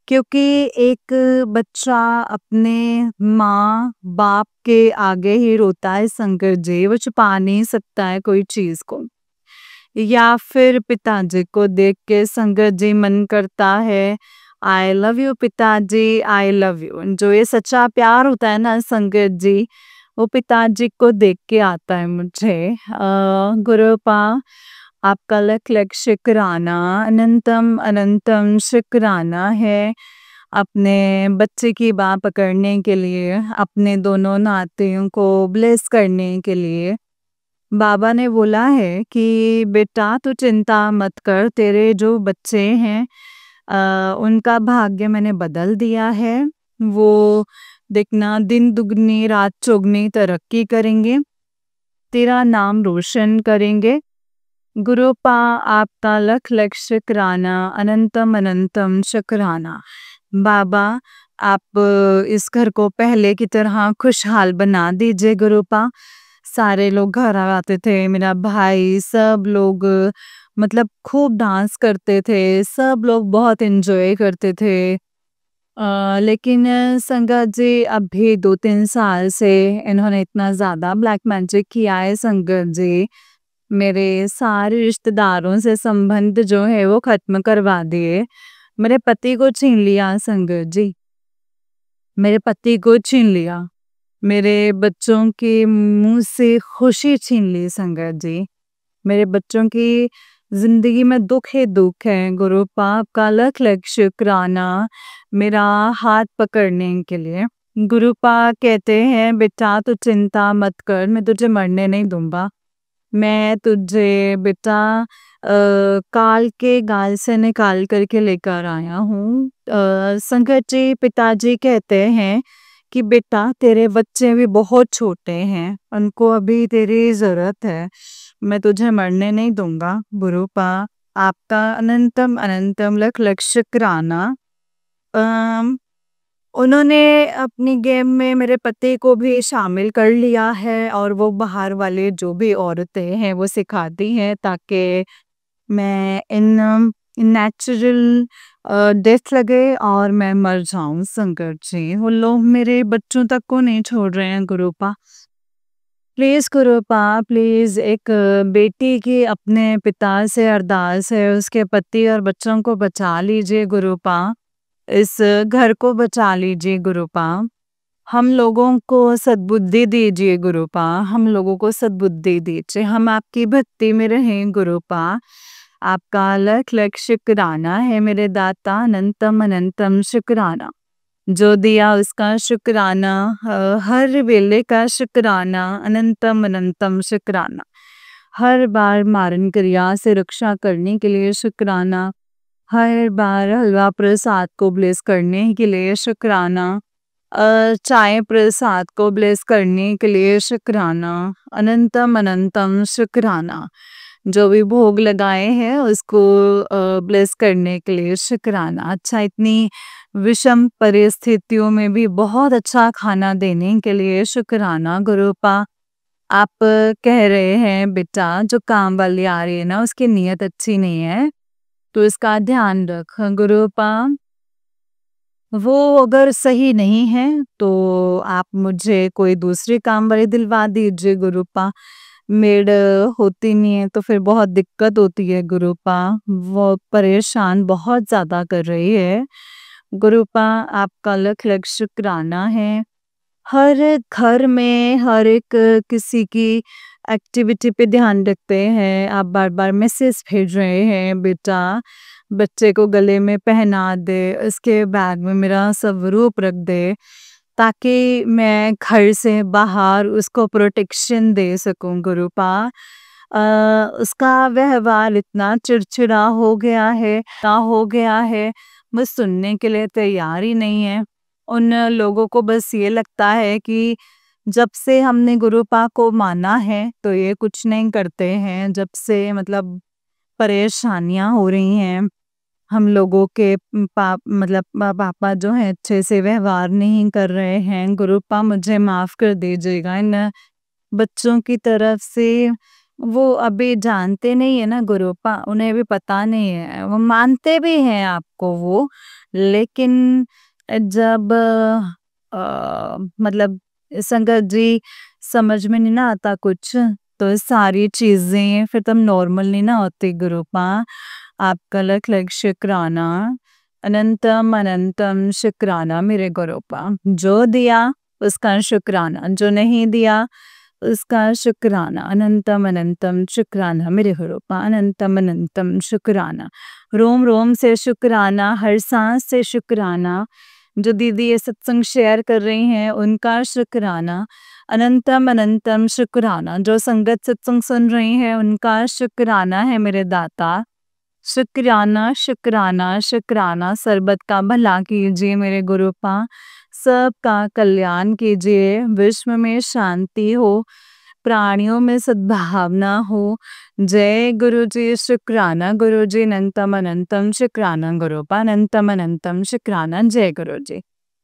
क्योंकि एक बच्चा अपने माँ बाप के आगे ही रोता है संकट जी, वो छुपा नहीं सकता है कोई चीज को। या फिर पिताजी को देख के संगत जी मन करता है आई लव यू पिताजी, आई लव यू। जो ये सच्चा प्यार होता है ना संगत जी, वो पिताजी को देख के आता है मुझे। गुरुपा आपका लख लख शुक्राना, अनंतम अनंतम शुक्राना है अपने बच्चे की बाह पकड़ने के लिए, अपने दोनों नातियों को ब्लेस करने के लिए। बाबा ने बोला है कि बेटा तू चिंता मत कर, तेरे जो बच्चे हैं उनका भाग्य मैंने बदल दिया है। वो देखना दिन दुगनी रात चौगनी तरक्की करेंगे, तेरा नाम रोशन करेंगे। गुरुपा आपका लख लख शुक्राना, अनंतम अनंतम शुक्राना। बाबा आप इस घर को पहले की तरह खुशहाल बना दीजिए गुरुपा। सारे लोग घर आते थे, मेरा भाई सब लोग मतलब खूब डांस करते थे, सब लोग बहुत एंजॉय करते थे। लेकिन संगत जी अभी 2-3 साल से इन्होंने इतना ज़्यादा ब्लैक मैजिक किया है संगत जी, मेरे सारे रिश्तेदारों से संबंध जो है वो ख़त्म करवा दिए। मेरे पति को छीन लिया संगत जी, मेरे पति को छीन लिया। मेरे बच्चों के मुँह से खुशी छीन ली संगत जी। मेरे बच्चों की ज़िंदगी में दुःख ही दुःख है। गुरु पाप का लख-लख शुक्राना मेरा हाथ पकड़ने के लिए। गुरु पाप कहते हैं बेटा तू चिंता मत कर, मैं तुझे मरने नहीं दूँगा। मैं तुझे बेटा काल के गाल से निकाल कर के लेकर आया हूँ। संकट जी पिताजी कहते हैं कि बेटा तेरे बच्चे भी बहुत छोटे हैं, उनको अभी तेरी ज़रूरत है। मैं तुझे मरने नहीं दूँगा गुरुपा, आपका अनंतम अनंतम लख लख शुक्राना। अम, उन्होंने अपनी गेम में मेरे पति को भी शामिल कर लिया है और वो बाहर वाले जो भी औरतें हैं वो सिखाती हैं ताकि मैं इन नेचुरल डेथ लगे और मैं मर जाऊं संकट जी। वो लोग मेरे बच्चों तक को नहीं छोड़ रहे हैं गुरुपा। प्लीज़ गुरुपा प्लीज़ एक बेटी की अपने पिता से अरदास है, उसके पति और बच्चों को बचा लीजिए गुरुपा। इस घर को बचा लीजिए गुरुपा। हम लोगों को सद्बुद्धि दीजिए गुरुपा, हम लोगों को सद्बुद्धि दीजिए, हम आपकी भक्ति में रहें गुरुपा। आपका लख लख शुक्राना है मेरे दाता, अनंतम अनंतम शुक्राना। जो दिया उसका शुक्राना, हर वेले का शुक्राना, अनंतम अनंतम शुक्राना। हर बार मारन क्रिया से रक्षा करने के लिए शुक्राना, हर बार हलवा प्रसाद को ब्लेस करने के लिए शुक्राना, चाय प्रसाद को ब्लेस करने के लिए शुक्राना, अनंतम अनंतम शुक्राना। जो भी भोग लगाए हैं उसको ब्लेस करने के लिए शुक्राना। अच्छा इतनी विषम परिस्थितियों में भी बहुत अच्छा खाना देने के लिए शुक्राना गुरुपा। आप कह रहे हैं बेटा जो काम वाली आ रही है ना उसकी नीयत अच्छी नहीं है, तो इसका ध्यान रख गुरुपा। वो अगर सही नहीं है तो आप मुझे कोई दूसरी काम वाली दिलवा दीजिए गुरुपा। मेड होती नहीं है तो फिर बहुत दिक्कत होती है गुरुपा, वो परेशान बहुत ज़्यादा कर रही है। गुरुपा आपका लख लख शुक्राना है। हर घर में हर एक किसी की एक्टिविटी पे ध्यान रखते हैं, आप बार-बार मैसेज भेज रहे हैं बेटा बच्चे को गले में पहना दे, उसके बैग में मेरा स्वरूप रख दे, ताकि मैं घर से बाहर उसको प्रोटेक्शन दे सकूं गुरुपा। उसका व्यवहार इतना चिड़चिड़ा हो गया है, वो सुनने के लिए तैयार ही नहीं है। उन लोगों को बस ये लगता है कि जब से हमने गुरुपा को माना है तो ये कुछ नहीं करते हैं, जब से मतलब परेशानियां हो रही हैं, हम लोगों के पापा जो हैं अच्छे से व्यवहार नहीं कर रहे हैं। गुरुपा मुझे माफ़ कर दीजिएगा इन बच्चों की तरफ से। वो अभी जानते नहीं है ना गुरुपा, उन्हें भी पता नहीं है, वो मानते भी हैं आपको वो, लेकिन जब मतलब संगत जी समझ में नहीं ना आता कुछ, तो सारी चीज़ें फिर तब नॉर्मल नहीं ना होती गुरुपा। आपका लख लख शुक्राना, अनंतम अनंतम शुक्राना मेरे गुरुपा। जो दिया उसका शुक्राना, जो नहीं दिया उसका शुक्राना, अनंतम अनंतम शुक्राना मेरे गुरुपा, अनंतम अनंतम शुक्राना। रोम रोम से शुक्राना, हर सांस से शुक्राना। जो दीदी ये सत्संग शेयर कर रही हैं उनका शुक्राना, अनंतम अनंतम शुक्राना। जो संगत सत्संग सुन रही हैं उनका शुक्राना है मेरे दाता। शुक्राना शुक्राना शुक्राना, सरबत का भला कीजिए मेरे गुरुपा, सबका कल्याण कीजिए, विश्व में शांति हो, प्राणियों में सद्भावना हो। जय गुरु जी, शुक्राना गुरु जी, अनंतम अनंतम शुक्राना गुरुपा, अनंतम अनंतम शुक्राना। जय गुरु जी।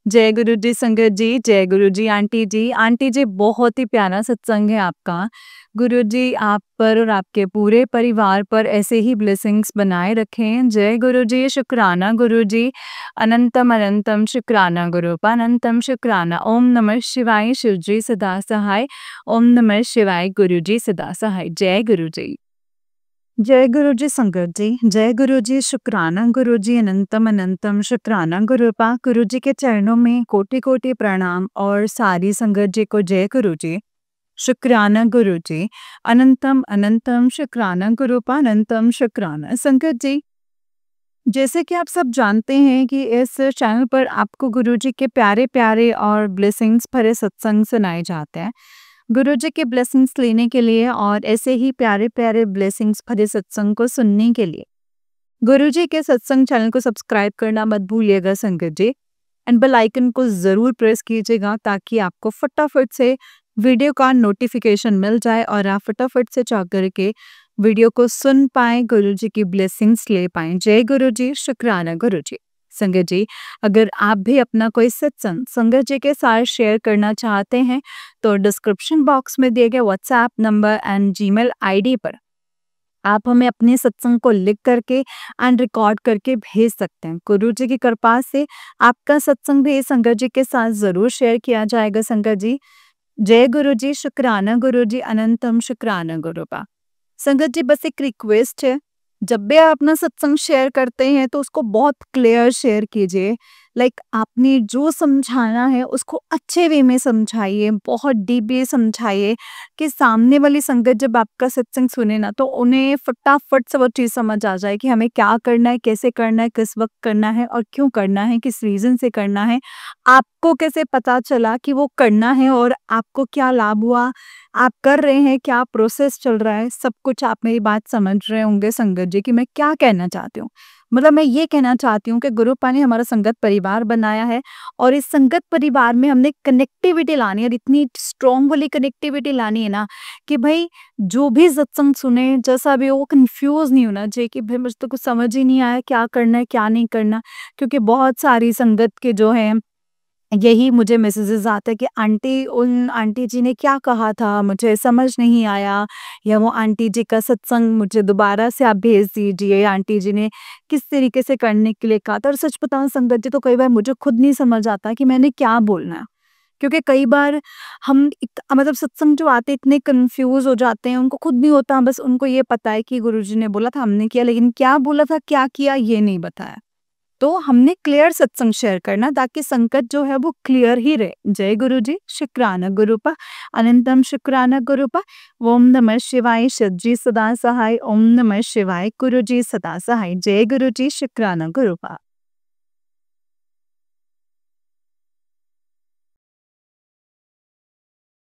जय गुरु जी संगत जी, जय गुरु जी आंटी जी। आंटी जी बहुत ही प्यारा सत्संग है आपका। गुरु जी आप पर और आपके पूरे परिवार पर ऐसे ही ब्लेसिंग्स बनाए रखें। जय गुरु जी, शुक्राना गुरु जी, अनंतम अनंतम शुक्राना गुरुपा अनंतम शुक्राना। ओम नमः शिवाय शिव जी सदा सहाय। ओम नमः शिवाय गुरु जी सदा सहाय। जय गुरु जी। जय गुरु जी संगत जी, जय गुरु जी, शुक्राना गुरु जी, अनंतम अनंतम शुक्राना गुरुपा। गुरु जी के चरणों में कोटि कोटि प्रणाम और सारी संगत जी को जय गुरु जी, शुक्राना गुरु जी, अनंतम अनंतम शुक्राना गुरुपा अनंतम शुक्राना। संगत जी, जैसे कि आप सब जानते हैं कि इस चैनल पर आपको गुरु जी के प्यारे प्यारे और ब्लेसिंग्स भरे सत्संग सुनाए जाते हैं। गुरु जी के ब्लेसिंग्स लेने के लिए और ऐसे ही प्यारे प्यारे ब्लेसिंग्स भरे सत्संग को सुनने के लिए गुरु जी के सत्संग चैनल को सब्सक्राइब करना मत भूलिएगा संगत जी, एंड बेल आइकन को ज़रूर प्रेस कीजिएगा ताकि आपको फटाफट से वीडियो का नोटिफिकेशन मिल जाए और आप फटाफट से जा करके वीडियो को सुन पाएँ, गुरु जी की ब्लेसिंग्स ले पाएँ। जय गुरु जी, शुक्राना गुरु जी। संगत जी, अगर आप भी अपना कोई सत्संग संगत जी के साथ शेयर करना चाहते हैं तो डिस्क्रिप्शन बॉक्स में दिए गए WhatsApp number and Gmail ID पर आप हमें अपने सत्संग को लिख करके एंड रिकॉर्ड करके भेज सकते हैं। गुरु जी की कृपा से आपका सत्संग भी संगत जी के साथ जरूर शेयर किया जाएगा। संगत जी, जय गुरु जी, शुक्राना गुरु जी, अनंतम शुक्राना गुरुपा। संगत जी, बस एक रिक्वेस्ट है, जब भी आप अपना सत्संग शेयर करते हैं तो उसको बहुत क्लियर शेयर कीजिए। लाइक आपने जो समझाना है उसको अच्छे वे में समझाइए, बहुत डीप वे समझाइए कि सामने वाली संगत जब आपका सत्संग सुने ना तो उन्हें फटाफट से वो चीज़ समझ आ जाए कि हमें क्या करना है, कैसे करना है, किस वक्त करना है और क्यों करना है, किस रीज़न से करना है। आपको कैसे पता चला कि वो करना है और आपको क्या लाभ हुआ, आप कर रहे हैं, क्या प्रोसेस चल रहा है, सब कुछ आप मेरी बात समझ रहे होंगे संगत जी कि मैं क्या कहना चाहती हूँ। मतलब मैं ये कहना चाहती हूँ कि गुरुपा ने हमारा संगत परिवार बनाया है और इस संगत परिवार में हमने कनेक्टिविटी लानी है और इतनी स्ट्रॉन्ग वाली कनेक्टिविटी लानी है ना कि भाई जो भी सत्संग सुने जैसा भी हो वो कंफ्यूज नहीं होना चाहिए कि भाई मुझे तो कुछ समझ ही नहीं आया क्या करना है क्या नहीं करना। क्योंकि बहुत सारी संगत के जो है यही मुझे मैसेजेस आते हैं कि आंटी उन आंटी जी ने क्या कहा था मुझे समझ नहीं आया, या वो आंटी जी का सत्संग मुझे दोबारा से आप भेज दीजिए, आंटी जी ने किस तरीके से करने के लिए कहा था। और सच बताऊं संगत जी, तो कई बार मुझे खुद नहीं समझ आता कि मैंने क्या बोलना है। क्योंकि कई बार हम मतलब सत्संग जो आते इतने कंफ्यूज हो जाते हैं, उनको खुद नहीं होता, बस उनको ये पता है कि गुरुजी ने बोला था हमने किया, लेकिन क्या बोला था क्या किया ये नहीं बताया। तो हमने क्लियर सत्संग शेयर करना ताकि संकट जो है वो क्लियर ही रहे। जय गुरु जी, शुक्राना गुरुपा, अनंतम शुक्राना गुरुपा। ओम नमः शिवाय शिव जी सदा सहाय। ओम नमः शिवाय गुरु जी सदा सहाय। जय गुरु जी, शुक्राना गुरुपा।